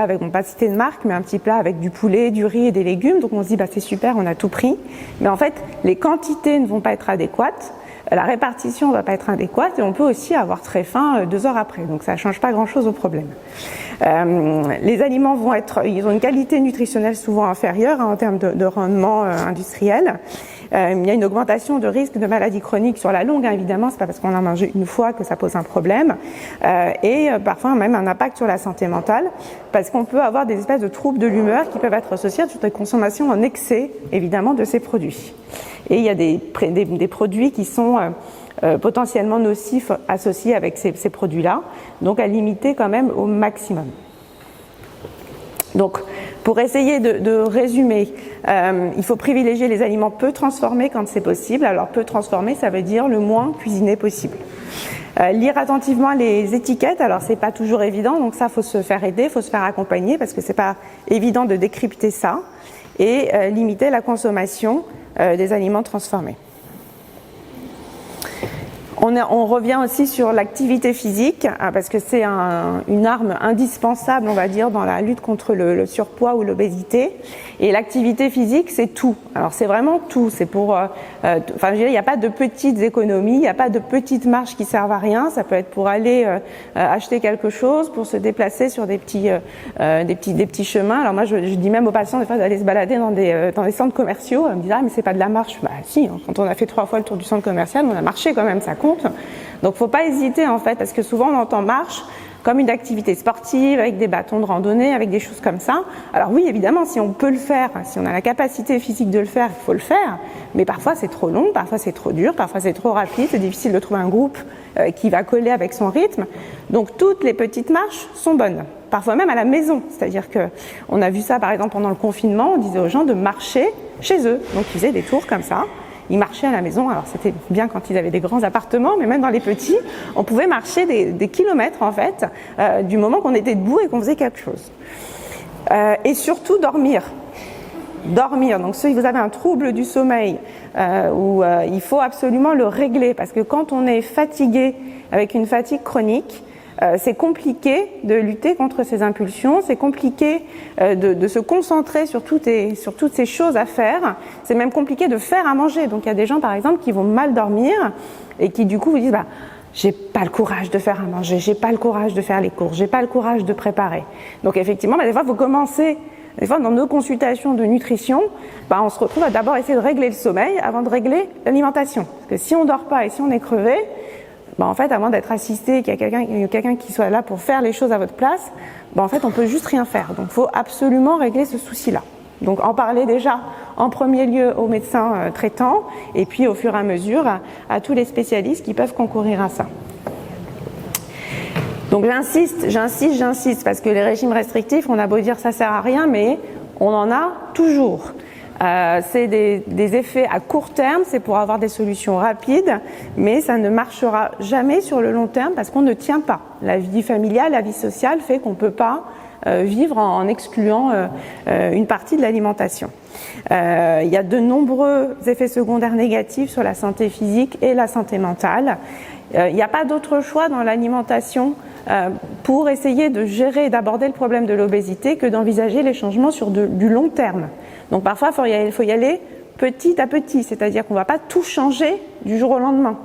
avec, on va pas citer de marque, mais un petit plat avec du poulet, du riz et des légumes. Donc on se dit, bah c'est super, on a tout pris. Mais en fait, les quantités ne vont pas être adéquates. La répartition ne va pas être adéquate et on peut aussi avoir très faim 2 heures après. Donc ça ne change pas grand-chose au problème. Les aliments ils ont une qualité nutritionnelle souvent inférieure en termes de rendement industriel. Il y a une augmentation de risque de maladies chroniques sur la longue, évidemment, c'est pas parce qu'on a mangé une fois que ça pose un problème, et parfois même un impact sur la santé mentale, parce qu'on peut avoir des espèces de troubles de l'humeur qui peuvent être associés sur des consommations en excès, évidemment, de ces produits. Et il y a des produits qui sont potentiellement nocifs associés avec ces produits-là, donc à limiter quand même au maximum. Donc, pour essayer de résumer, il faut privilégier les aliments peu transformés quand c'est possible. Alors, peu transformés, ça veut dire le moins cuisiné possible. Lire attentivement les étiquettes, alors c'est pas toujours évident, donc ça, faut se faire aider, faut se faire accompagner, parce que c'est pas évident de décrypter ça, et limiter la consommation des aliments transformés. On revient aussi sur l'activité physique, parce que c'est une arme indispensable, on va dire, dans la lutte contre le surpoids ou l'obésité. Et l'activité physique, c'est tout. Alors c'est vraiment tout. C'est pour, je veux dire, il n'y a pas de petites économies, il n'y a pas de petites marches qui servent à rien. Ça peut être pour aller acheter quelque chose, pour se déplacer sur des petits chemins. Alors moi, je dis même aux patients des fois d'aller se balader dans des centres commerciaux. Ils me disent mais c'est pas de la marche. Bah si, quand on a fait 3 fois le tour du centre commercial, on a marché quand même, ça compte. Donc faut pas hésiter en fait, parce que souvent on entend marche comme une activité sportive, avec des bâtons de randonnée, avec des choses comme ça. Alors oui, évidemment, si on peut le faire, si on a la capacité physique de le faire, il faut le faire. Mais parfois c'est trop long, parfois c'est trop dur, parfois c'est trop rapide, c'est difficile de trouver un groupe qui va coller avec son rythme. Donc toutes les petites marches sont bonnes. Parfois même à la maison. C'est-à-dire que on a vu ça par exemple pendant le confinement, on disait aux gens de marcher chez eux. Donc ils faisaient des tours comme ça. Ils marchaient à la maison, alors c'était bien quand ils avaient des grands appartements, mais même dans les petits, on pouvait marcher des kilomètres en fait, du moment qu'on était debout et qu'on faisait quelque chose. Et surtout dormir. Dormir, donc si vous avez un trouble du sommeil, où il faut absolument le régler, parce que quand on est fatigué avec une fatigue chronique, c'est compliqué de lutter contre ces impulsions, c'est compliqué de se concentrer sur toutes ces choses à faire, c'est même compliqué de faire à manger. Donc il y a des gens par exemple qui vont mal dormir et qui du coup vous disent j'ai pas le courage de faire à manger, j'ai pas le courage de faire les courses, j'ai pas le courage de préparer. Donc effectivement, des fois vous commencez, des fois dans nos consultations de nutrition, on se retrouve à d'abord essayer de régler le sommeil avant de régler l'alimentation. Parce que si on dort pas et si on est crevé, en fait, avant d'être assisté, qu'il y a quelqu'un qui soit là pour faire les choses à votre place, en fait, on peut juste rien faire. Donc, il faut absolument régler ce souci-là. Donc, en parler déjà en premier lieu aux médecins traitants, et puis au fur et à mesure à tous les spécialistes qui peuvent concourir à ça. Donc, j'insiste, parce que les régimes restrictifs, on a beau dire ça sert à rien, mais on en a toujours. C'est des effets à court terme, c'est pour avoir des solutions rapides, mais ça ne marchera jamais sur le long terme parce qu'on ne tient pas. La vie familiale, la vie sociale fait qu'on ne peut pas vivre en excluant une partie de l'alimentation. Il y a de nombreux effets secondaires négatifs sur la santé physique et la santé mentale. Il n'y a pas d'autre choix dans l'alimentation pour essayer de gérer et d'aborder le problème de l'obésité que d'envisager les changements sur du long terme. Donc parfois, il faut y aller petit à petit, c'est-à-dire qu'on ne va pas tout changer du jour au lendemain.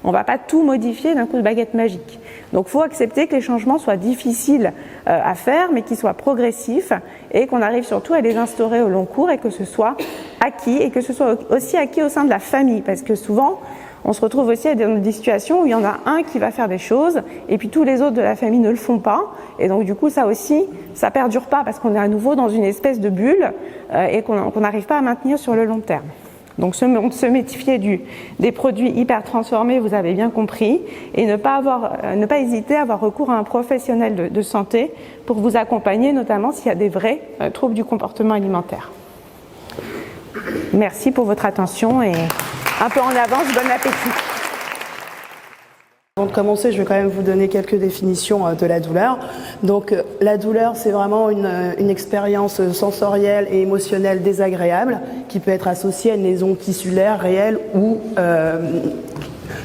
On ne va pas tout modifier d'un coup de baguette magique. Donc il faut accepter que les changements soient difficiles à faire, mais qu'ils soient progressifs et qu'on arrive surtout à les instaurer au long cours et que ce soit acquis et que ce soit aussi acquis au sein de la famille. Parce que souvent, on se retrouve aussi dans des situations où il y en a un qui va faire des choses et puis tous les autres de la famille ne le font pas. Et donc du coup, ça aussi, ça perdure pas parce qu'on est à nouveau dans une espèce de bulle et qu'on n'arrive pas à maintenir sur le long terme. Donc se méfier des produits hyper transformés, vous avez bien compris, et ne pas hésiter à avoir recours à un professionnel de santé pour vous accompagner, notamment s'il y a des vrais troubles du comportement alimentaire. Merci pour votre attention et un peu en avance, bon appétit. Avant de commencer, je vais quand même vous donner quelques définitions de la douleur. Donc la douleur, c'est vraiment une expérience sensorielle et émotionnelle désagréable qui peut être associée à une lésion tissulaire réelle ou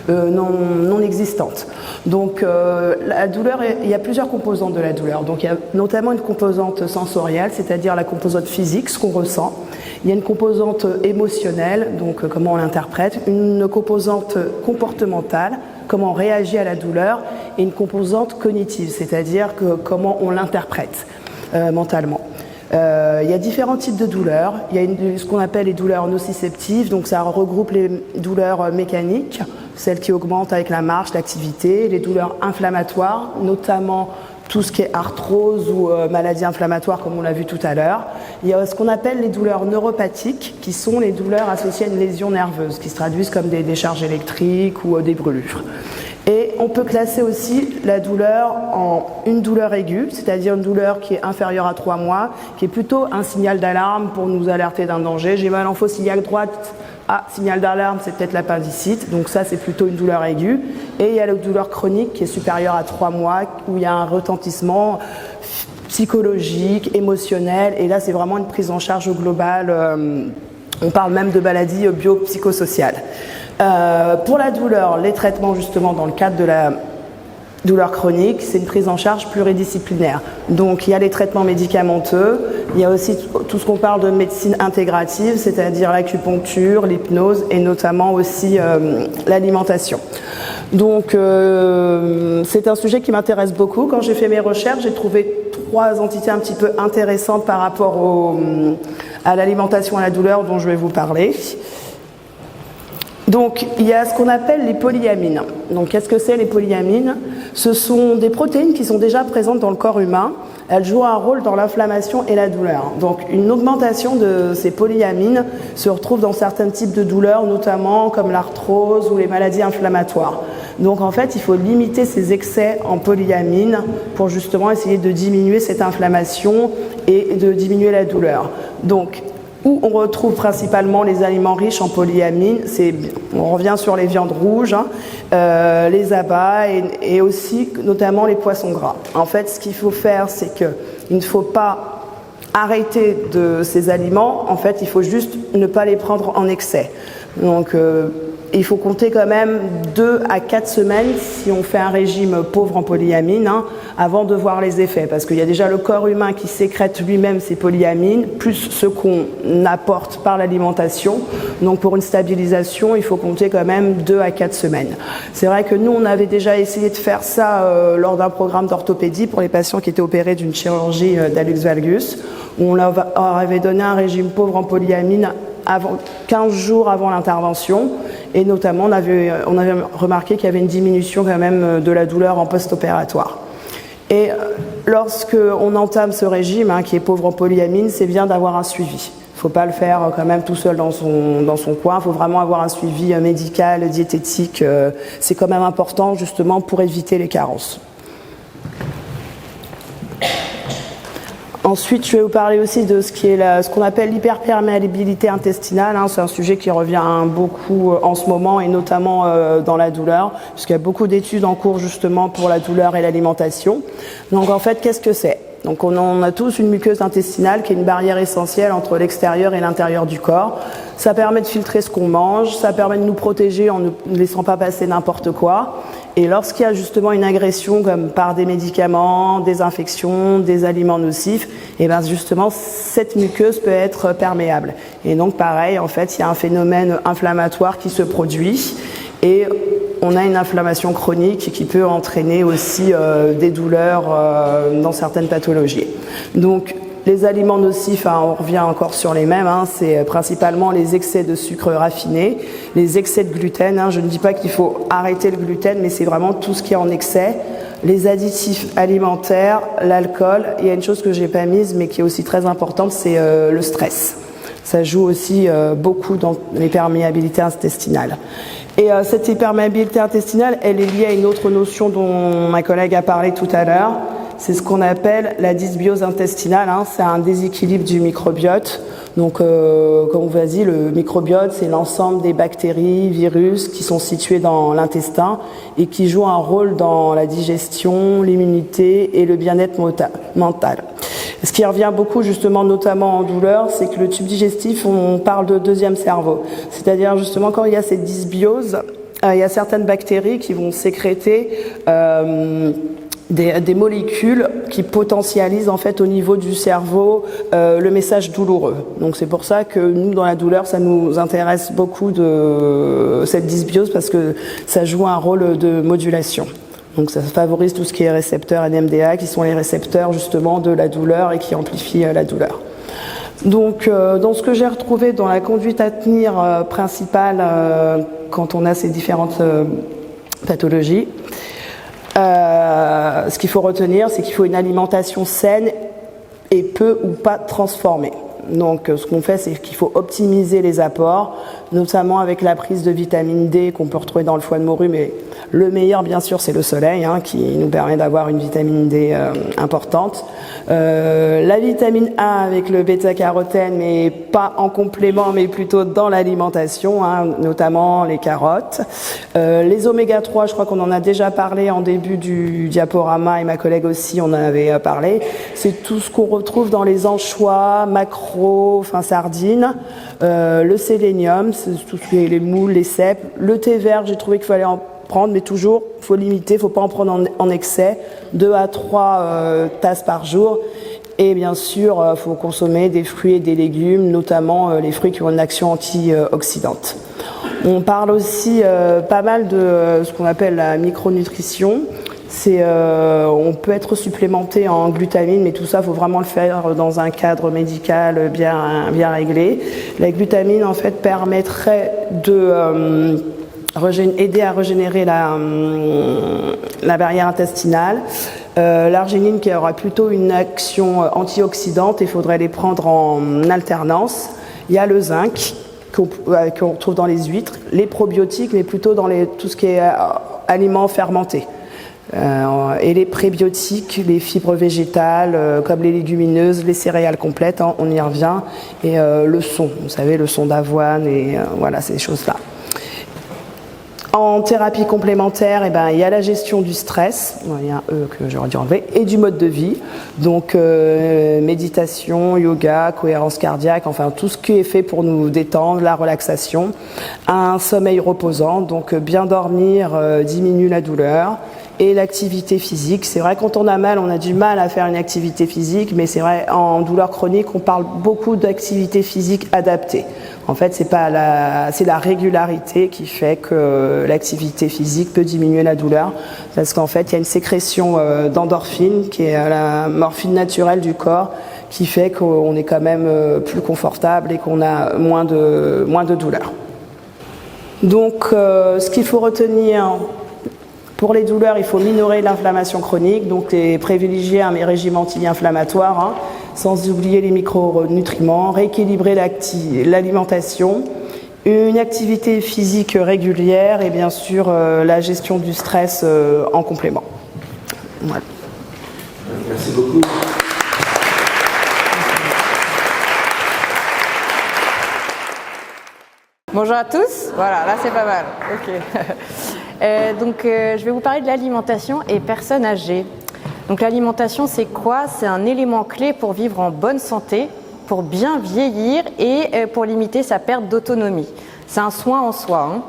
non existante. Donc la douleur, il y a plusieurs composantes de la douleur. Donc il y a notamment une composante sensorielle, c'est-à-dire la composante physique, ce qu'on ressent. Il y a une composante émotionnelle, donc comment on l'interprète, une composante comportementale, comment on réagit à la douleur, et une composante cognitive, c'est-à-dire comment on l'interprète mentalement. Il y a différents types de douleurs. Il y a ce qu'on appelle les douleurs nociceptives, donc ça regroupe les douleurs mécaniques, celles qui augmentent avec la marche, l'activité, les douleurs inflammatoires, notamment tout ce qui est arthrose ou maladie inflammatoire comme on l'a vu tout à l'heure. Il y a ce qu'on appelle les douleurs neuropathiques qui sont les douleurs associées à une lésion nerveuse qui se traduisent comme des décharges électriques ou des brûlures. Et on peut classer aussi la douleur en une douleur aiguë, c'est-à-dire une douleur qui est inférieure à 3 mois, qui est plutôt un signal d'alarme pour nous alerter d'un danger. J'ai mal en fosse iliaque droite. Ah, signal d'alarme, c'est peut-être l'appendicite, donc ça c'est plutôt une douleur aiguë. Et il y a la douleur chronique qui est supérieure à 3 mois, où il y a un retentissement psychologique, émotionnel, et là c'est vraiment une prise en charge globale, on parle même de maladie biopsychosociale. Pour la douleur, les traitements justement dans le cadre de la douleur chronique, c'est une prise en charge pluridisciplinaire. Donc il y a les traitements médicamenteux, il y a aussi tout ce qu'on parle de médecine intégrative, c'est-à-dire l'acupuncture, l'hypnose et notamment aussi l'alimentation. Donc c'est un sujet qui m'intéresse beaucoup. Quand j'ai fait mes recherches, j'ai trouvé 3 entités un petit peu intéressantes par rapport à l'alimentation et à la douleur dont je vais vous parler. Donc, il y a ce qu'on appelle les polyamines. Donc, qu'est-ce que c'est les polyamines? Ce sont des protéines qui sont déjà présentes dans le corps humain. Elles jouent un rôle dans l'inflammation et la douleur. Donc, une augmentation de ces polyamines se retrouve dans certains types de douleurs, notamment comme l'arthrose ou les maladies inflammatoires. Donc, en fait, il faut limiter ces excès en polyamines pour justement essayer de diminuer cette inflammation et de diminuer la douleur. Donc, où on retrouve principalement les aliments riches en polyamines, on revient sur les viandes rouges, les abats et aussi notamment les poissons gras. En fait, ce qu'il faut faire, c'est qu'il ne faut pas arrêter de ces aliments, en fait, il faut juste ne pas les prendre en excès. Donc, il faut compter quand même 2 à 4 semaines si on fait un régime pauvre en polyamines avant de voir les effets. Parce qu'il y a déjà le corps humain qui sécrète lui-même ces polyamines, plus ce qu'on apporte par l'alimentation. Donc pour une stabilisation, il faut compter quand même 2 à 4 semaines. C'est vrai que nous, on avait déjà essayé de faire ça lors d'un programme d'orthopédie pour les patients qui étaient opérés d'une chirurgie d'hallux valgus, où on leur avait donné un régime pauvre en polyamines 15 jours avant l'intervention, et notamment on avait remarqué qu'il y avait une diminution quand même de la douleur en post-opératoire. Et lorsque on entame ce régime qui est pauvre en polyamines, c'est bien d'avoir un suivi. Il ne faut pas le faire quand même tout seul dans son coin, il faut vraiment avoir un suivi médical, diététique, c'est quand même important justement pour éviter les carences. Ensuite, je vais vous parler aussi de ce qu'on appelle l'hyperperméabilité intestinale. C'est un sujet qui revient beaucoup en ce moment et notamment dans la douleur, puisqu'il y a beaucoup d'études en cours justement pour la douleur et l'alimentation. Donc en fait, qu'est-ce que c'est? Donc on a tous une muqueuse intestinale qui est une barrière essentielle entre l'extérieur et l'intérieur du corps. Ça permet de filtrer ce qu'on mange, ça permet de nous protéger en ne laissant pas passer n'importe quoi. Et lorsqu'il y a justement une agression comme par des médicaments, des infections, des aliments nocifs, et bien justement cette muqueuse peut être perméable. Et donc pareil, en fait, il y a un phénomène inflammatoire qui se produit et on a une inflammation chronique qui peut entraîner aussi des douleurs dans certaines pathologies. Donc les aliments nocifs, on revient encore sur les mêmes, c'est principalement les excès de sucre raffiné, les excès de gluten. Je ne dis pas qu'il faut arrêter le gluten, mais c'est vraiment tout ce qui est en excès. Les additifs alimentaires, l'alcool. Il y a une chose que je n'ai pas mise, mais qui est aussi très importante, c'est le stress. Ça joue aussi beaucoup dans les perméabilités intestinales. Et cette hyperméabilité intestinale, elle est liée à une autre notion dont ma collègue a parlé tout à l'heure. C'est ce qu'on appelle la dysbiose intestinale. C'est un déséquilibre du microbiote. Donc, comme on vous dit, le microbiote, c'est l'ensemble des bactéries, virus qui sont situés dans l'intestin et qui jouent un rôle dans la digestion, l'immunité et le bien-être mental. Ce qui revient beaucoup, justement, notamment en douleur, c'est que le tube digestif, on parle de deuxième cerveau. C'est-à-dire, justement, quand il y a cette dysbiose, il y a certaines bactéries qui vont sécréter des molécules qui potentialisent en fait au niveau du cerveau le message douloureux. Donc c'est pour ça que nous dans la douleur ça nous intéresse beaucoup de cette dysbiose parce que ça joue un rôle de modulation. Donc ça favorise tout ce qui est récepteurs NMDA qui sont les récepteurs justement de la douleur et qui amplifient la douleur. Donc dans ce que j'ai retrouvé dans la conduite à tenir principale quand on a ces différentes pathologies, ce qu'il faut retenir, c'est qu'il faut une alimentation saine et peu ou pas transformée. Donc ce qu'on fait, c'est qu'il faut optimiser les apports, notamment avec la prise de vitamine D qu'on peut retrouver dans le foie de morue, mais le meilleur bien sûr c'est le soleil qui nous permet d'avoir une vitamine D importante. La vitamine A avec le bêta-carotène, mais pas en complément, mais plutôt dans l'alimentation, notamment les carottes. Les oméga 3, je crois qu'on en a déjà parlé en début du diaporama et ma collègue aussi en avait parlé. C'est tout ce qu'on retrouve dans les anchois, maquereaux, sardines. Le sélénium, c'est tout ce qui est les moules, les cèpes. Le thé vert, j'ai trouvé qu'il fallait en prendre, mais toujours, il faut limiter, il ne faut pas en prendre en excès, 2 à 3 tasses par jour. Et bien sûr, il faut consommer des fruits et des légumes, notamment les fruits qui ont une action antioxydante. On parle aussi pas mal de ce qu'on appelle la micronutrition. On peut être supplémenté en glutamine, mais tout ça, il faut vraiment le faire dans un cadre médical bien réglé. La glutamine, en fait, permettrait de aider à régénérer la barrière intestinale. L'arginine qui aura plutôt une action antioxydante, il faudrait les prendre en alternance. Il y a le zinc qu'on retrouve dans les huîtres, les probiotiques, mais plutôt dans tout ce qui est aliments fermentés. Et les prébiotiques, les fibres végétales, comme les légumineuses, les céréales complètes, on y revient, et le son, vous savez, le son d'avoine, et voilà, ces choses-là. En thérapie complémentaire, il y a la gestion du stress, il y a un E que j'aurais dû enlever, et du mode de vie, donc méditation, yoga, cohérence cardiaque, tout ce qui est fait pour nous détendre, la relaxation, un sommeil reposant, donc bien dormir diminue la douleur, et l'activité physique. C'est vrai, quand on a mal, on a du mal à faire une activité physique, mais c'est vrai, en douleur chronique, on parle beaucoup d'activité physique adaptée. En fait, c'est la régularité qui fait que l'activité physique peut diminuer la douleur, parce qu'en fait, il y a une sécrétion d'endorphine, qui est la morphine naturelle du corps, qui fait qu'on est quand même plus confortable et qu'on a moins de douleur. Donc, ce qu'il faut retenir pour les douleurs, il faut minorer l'inflammation chronique, donc privilégier un régime anti-inflammatoire, sans oublier les micronutriments, rééquilibrer l'alimentation, une activité physique régulière et bien sûr la gestion du stress en complément. Voilà. Merci beaucoup. Bonjour à tous, voilà, là c'est pas mal. Ok. Je vais vous parler de l'alimentation et personnes âgées. Donc l'alimentation, c'est quoi? C'est un élément clé pour vivre en bonne santé, pour bien vieillir et pour limiter sa perte d'autonomie. C'est un soin en soi.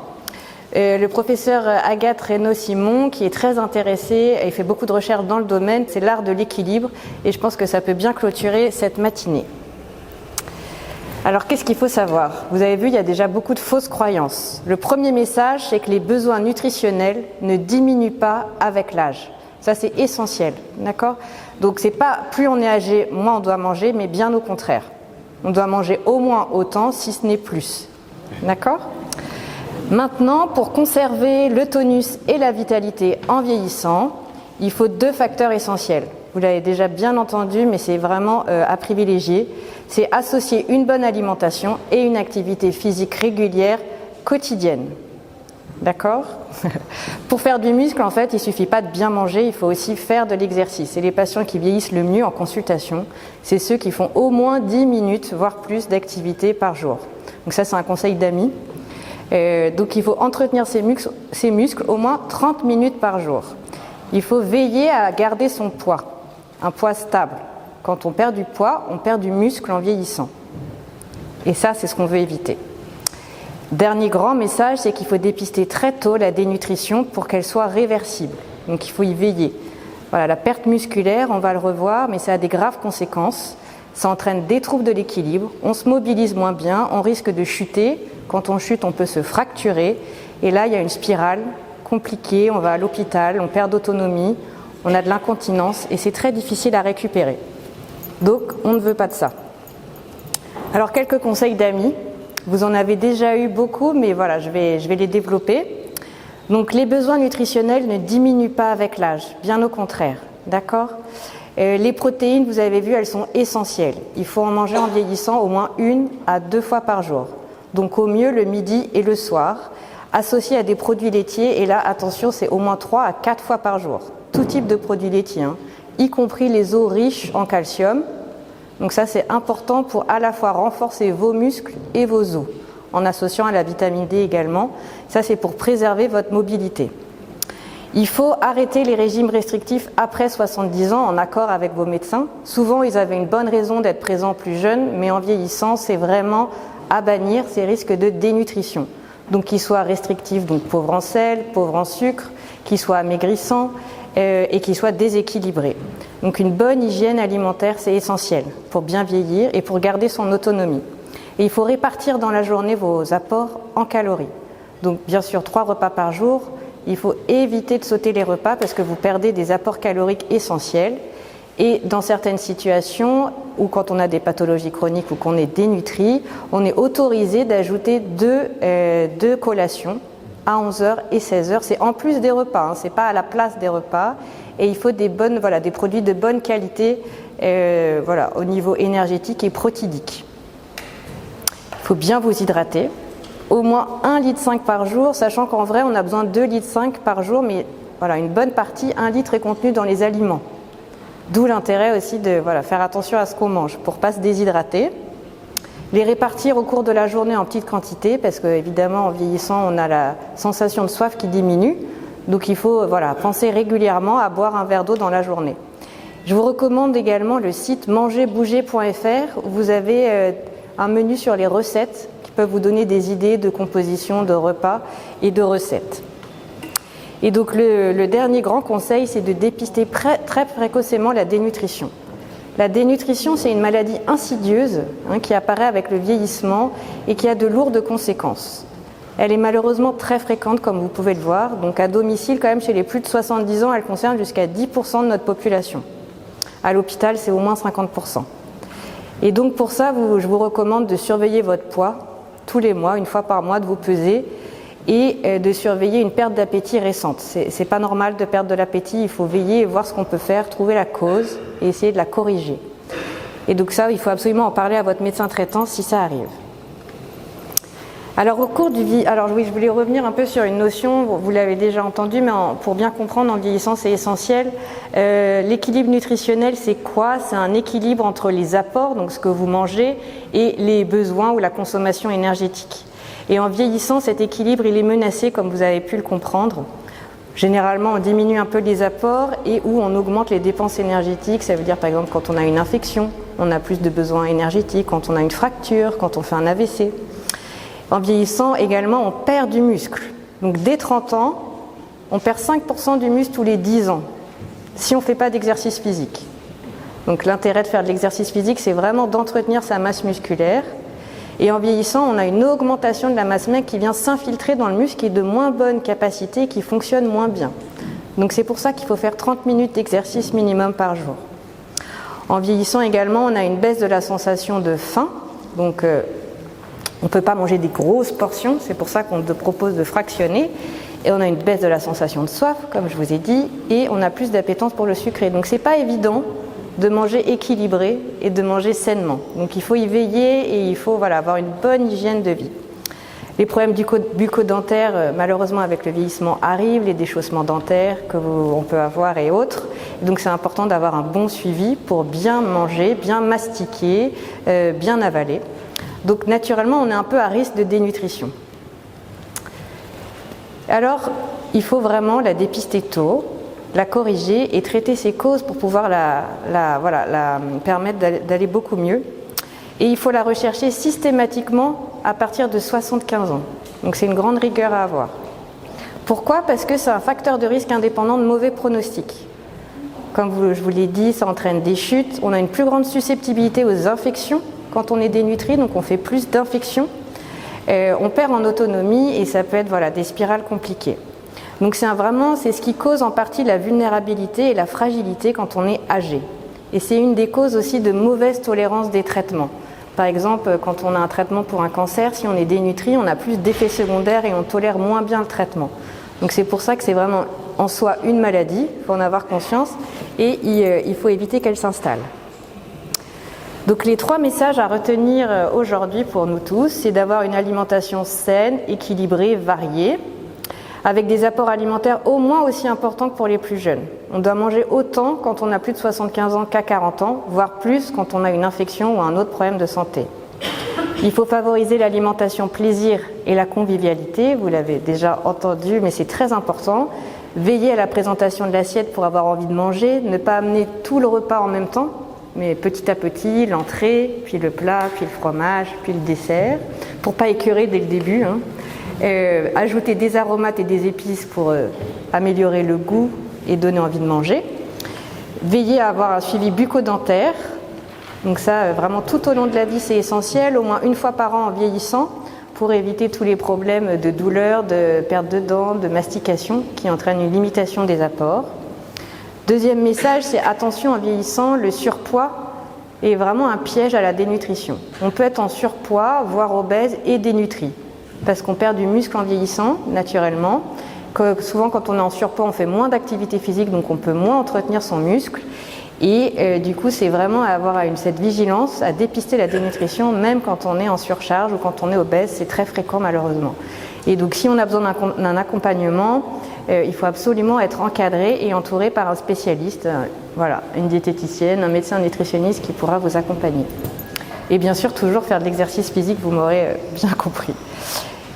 Le professeur Agathe Reynaud-Simon, qui est très intéressée et fait beaucoup de recherches dans le domaine, c'est l'art de l'équilibre, et je pense que ça peut bien clôturer cette matinée. Alors qu'est-ce qu'il faut savoir? Vous avez vu, il y a déjà beaucoup de fausses croyances. Le premier message, c'est que les besoins nutritionnels ne diminuent pas avec l'âge. Ça, c'est essentiel, d'accord? Donc c'est pas plus on est âgé, moins on doit manger, mais bien au contraire. On doit manger au moins autant, si ce n'est plus. D'accord? Maintenant, pour conserver le tonus et la vitalité en vieillissant, il faut 2 facteurs essentiels. Vous l'avez déjà bien entendu, mais c'est vraiment à privilégier. C'est associer une bonne alimentation et une activité physique régulière quotidienne. D'accord? Pour faire du muscle, en fait, il ne suffit pas de bien manger, il faut aussi faire de l'exercice. Et les patients qui vieillissent le mieux en consultation, c'est ceux qui font au moins 10 minutes, voire plus d'activité par jour. Donc ça, c'est un conseil d'amis. Donc il faut entretenir ses muscles au moins 30 minutes par jour. Il faut veiller à garder son poids, un poids stable. Quand on perd du poids, on perd du muscle en vieillissant. Et ça, c'est ce qu'on veut éviter. Dernier grand message, c'est qu'il faut dépister très tôt la dénutrition pour qu'elle soit réversible. Donc il faut y veiller. Voilà, la perte musculaire, on va le revoir, mais ça a des graves conséquences. Ça entraîne des troubles de l'équilibre, on se mobilise moins bien, on risque de chuter. Quand on chute, on peut se fracturer. Et là, il y a une spirale compliquée, on va à l'hôpital, on perd d'autonomie, on a de l'incontinence et c'est très difficile à récupérer. Donc, on ne veut pas de ça. Alors, quelques conseils d'amis. Vous en avez déjà eu beaucoup, mais voilà, je vais les développer. Donc, les besoins nutritionnels ne diminuent pas avec l'âge, bien au contraire. D'accord ? Les protéines, vous avez vu, elles sont essentielles. Il faut en manger en vieillissant au moins 1 à 2 fois par jour. Donc au mieux le midi et le soir, associé à des produits laitiers. Et là, attention, c'est au moins 3 à 4 fois par jour. Tout type de produits laitiers, y compris les os riches en calcium. Donc ça, c'est important pour à la fois renforcer vos muscles et vos os, en associant à la vitamine D également. Ça, c'est pour préserver votre mobilité. Il faut arrêter les régimes restrictifs après 70 ans en accord avec vos médecins. Souvent, ils avaient une bonne raison d'être présents plus jeunes, mais en vieillissant, c'est vraiment à bannir ces risques de dénutrition. Donc qu'ils soient restrictifs, donc pauvres en sel, pauvres en sucre, qu'ils soient amaigrissants et qu'ils soient déséquilibrés. Donc une bonne hygiène alimentaire, c'est essentiel pour bien vieillir et pour garder son autonomie. Et il faut répartir dans la journée vos apports en calories. Donc bien sûr 3 repas par jour. Il faut éviter de sauter les repas parce que vous perdez des apports caloriques essentiels. Et dans certaines situations, ou quand on a des pathologies chroniques ou qu'on est dénutri, on est autorisé d'ajouter 2 collations à 11h et 16h. C'est en plus des repas, c'est pas à la place des repas. Et il faut des produits de bonne qualité au niveau énergétique et protidique. Il faut bien vous hydrater. Au moins 1,5 litre par jour, sachant qu'en vrai, on a besoin de 2,5 litres par jour, mais voilà, une bonne partie, 1 litre est contenu dans les aliments. D'où l'intérêt aussi de faire attention à ce qu'on mange pour ne pas se déshydrater. Les répartir au cours de la journée en petites quantités, parce qu'évidemment, en vieillissant, on a la sensation de soif qui diminue. Donc il faut penser régulièrement à boire un verre d'eau dans la journée. Je vous recommande également le site mangerbouger.fr où vous avez un menu sur les recettes qui peuvent vous donner des idées de composition, de repas et de recettes. Et donc le dernier grand conseil, c'est de dépister très précocement la dénutrition. La dénutrition, c'est une maladie insidieuse qui apparaît avec le vieillissement et qui a de lourdes conséquences. Elle est malheureusement très fréquente, comme vous pouvez le voir. Donc à domicile, quand même, chez les plus de 70 ans, elle concerne jusqu'à 10% de notre population. À l'hôpital, c'est au moins 50%. Et donc pour ça, je vous recommande de surveiller votre poids tous les mois, 1 fois par mois, de vous peser et de surveiller une perte d'appétit récente. C'est pas normal de perdre de l'appétit, il faut veiller et voir ce qu'on peut faire, trouver la cause et essayer de la corriger. Et donc ça, il faut absolument en parler à votre médecin traitant si ça arrive. Alors je voulais revenir un peu sur une notion, vous l'avez déjà entendu, mais pour bien comprendre en vieillissant, c'est essentiel. L'équilibre nutritionnel, c'est quoi? C'est un équilibre entre les apports, donc ce que vous mangez, et les besoins ou la consommation énergétique. Et en vieillissant, cet équilibre, il est menacé, comme vous avez pu le comprendre. Généralement, on diminue un peu les apports et où on augmente les dépenses énergétiques. Ça veut dire, par exemple, quand on a une infection, on a plus de besoins énergétiques. Quand on a une fracture, quand on fait un AVC. En vieillissant, également, on perd du muscle. Donc dès 30 ans, on perd 5% du muscle tous les 10 ans, si on ne fait pas d'exercice physique. Donc l'intérêt de faire de l'exercice physique, c'est vraiment d'entretenir sa masse musculaire. Et en vieillissant, on a une augmentation de la masse maigre qui vient s'infiltrer dans le muscle, qui est de moins bonne capacité et qui fonctionne moins bien. Donc c'est pour ça qu'il faut faire 30 minutes d'exercice minimum par jour. En vieillissant également, on a une baisse de la sensation de faim. Donc on ne peut pas manger des grosses portions, c'est pour ça qu'on te propose de fractionner. Et on a une baisse de la sensation de soif, comme je vous ai dit, et on a plus d'appétence pour le sucré. Donc c'est pas évident de manger équilibré et de manger sainement. Donc il faut y veiller et il faut avoir une bonne hygiène de vie. Les problèmes bucco-dentaires, malheureusement avec le vieillissement, arrivent, les déchaussements dentaires qu'on peut avoir et autres. Donc c'est important d'avoir un bon suivi pour bien manger, bien mastiquer, bien avaler. Donc naturellement, on est un peu à risque de dénutrition. Alors, il faut vraiment la dépister tôt, la corriger et traiter ses causes pour pouvoir la permettre d'aller beaucoup mieux. Et il faut la rechercher systématiquement à partir de 75 ans. Donc c'est une grande rigueur à avoir. Pourquoi ? Parce que c'est un facteur de risque indépendant de mauvais pronostics. Comme je vous l'ai dit, ça entraîne des chutes. On a une plus grande susceptibilité aux infections quand on est dénutri, donc on fait plus d'infections. On perd en autonomie et ça peut être des spirales compliquées. Donc c'est ce qui cause en partie la vulnérabilité et la fragilité quand on est âgé. Et c'est une des causes aussi de mauvaise tolérance des traitements. Par exemple, quand on a un traitement pour un cancer, si on est dénutri, on a plus d'effets secondaires et on tolère moins bien le traitement. Donc c'est pour ça que c'est vraiment en soi une maladie, il faut en avoir conscience et il faut éviter qu'elle s'installe. Donc les 3 messages à retenir aujourd'hui pour nous tous, c'est d'avoir une alimentation saine, équilibrée, variée, avec des apports alimentaires au moins aussi importants que pour les plus jeunes. On doit manger autant quand on a plus de 75 ans qu'à 40 ans, voire plus quand on a une infection ou un autre problème de santé. Il faut favoriser l'alimentation plaisir et la convivialité, vous l'avez déjà entendu, mais c'est très important. Veiller à la présentation de l'assiette pour avoir envie de manger, ne pas amener tout le repas en même temps, mais petit à petit, l'entrée, puis le plat, puis le fromage, puis le dessert, pour ne pas écœurer dès le début. Ajouter des aromates et des épices pour améliorer le goût et donner envie de manger. Veiller à avoir un suivi bucco-dentaire. Donc ça, vraiment tout au long de la vie, c'est essentiel, au moins une fois par an en vieillissant, pour éviter tous les problèmes de douleur, de perte de dents, de mastication, qui entraînent une limitation des apports. Deuxième message, c'est attention en vieillissant, le surpoids est vraiment un piège à la dénutrition. On peut être en surpoids, voire obèse et dénutri, parce qu'on perd du muscle en vieillissant, naturellement. Souvent, quand on est en surpoids, on fait moins d'activité physique, donc on peut moins entretenir son muscle. Et du coup, c'est vraiment à avoir cette vigilance, à dépister la dénutrition, même quand on est en surcharge ou quand on est obèse, c'est très fréquent malheureusement. Et donc, si on a besoin d'un accompagnement, il faut absolument être encadré et entouré par un spécialiste, une diététicienne, un médecin nutritionniste qui pourra vous accompagner. Et bien sûr, toujours faire de l'exercice physique, vous m'aurez bien compris.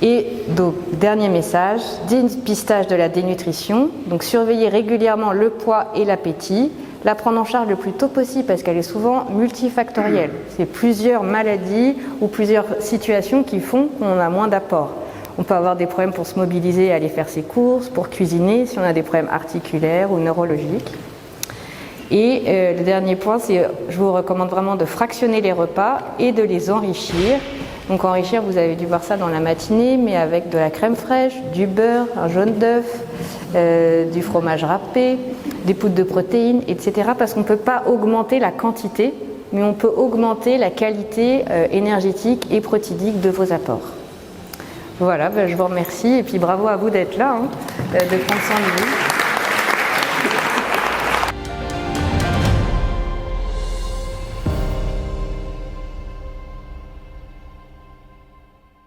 Et donc, dernier message, dépistage de la dénutrition. Donc, surveiller régulièrement le poids et l'appétit. La prendre en charge le plus tôt possible parce qu'elle est souvent multifactorielle. C'est plusieurs maladies ou plusieurs situations qui font qu'on a moins d'apport. On peut avoir des problèmes pour se mobiliser et aller faire ses courses, pour cuisiner, si on a des problèmes articulaires ou neurologiques. Et le dernier point, c'est je vous recommande vraiment de fractionner les repas et de les enrichir. Donc enrichir, vous avez dû voir ça dans la matinée, mais avec de la crème fraîche, du beurre, un jaune d'œuf, du fromage râpé, des poudres de protéines, etc. Parce qu'on ne peut pas augmenter la quantité, mais on peut augmenter la qualité énergétique et protidique de vos apports. Voilà, je vous remercie et puis bravo à vous d'être là, de prendre soin de vous.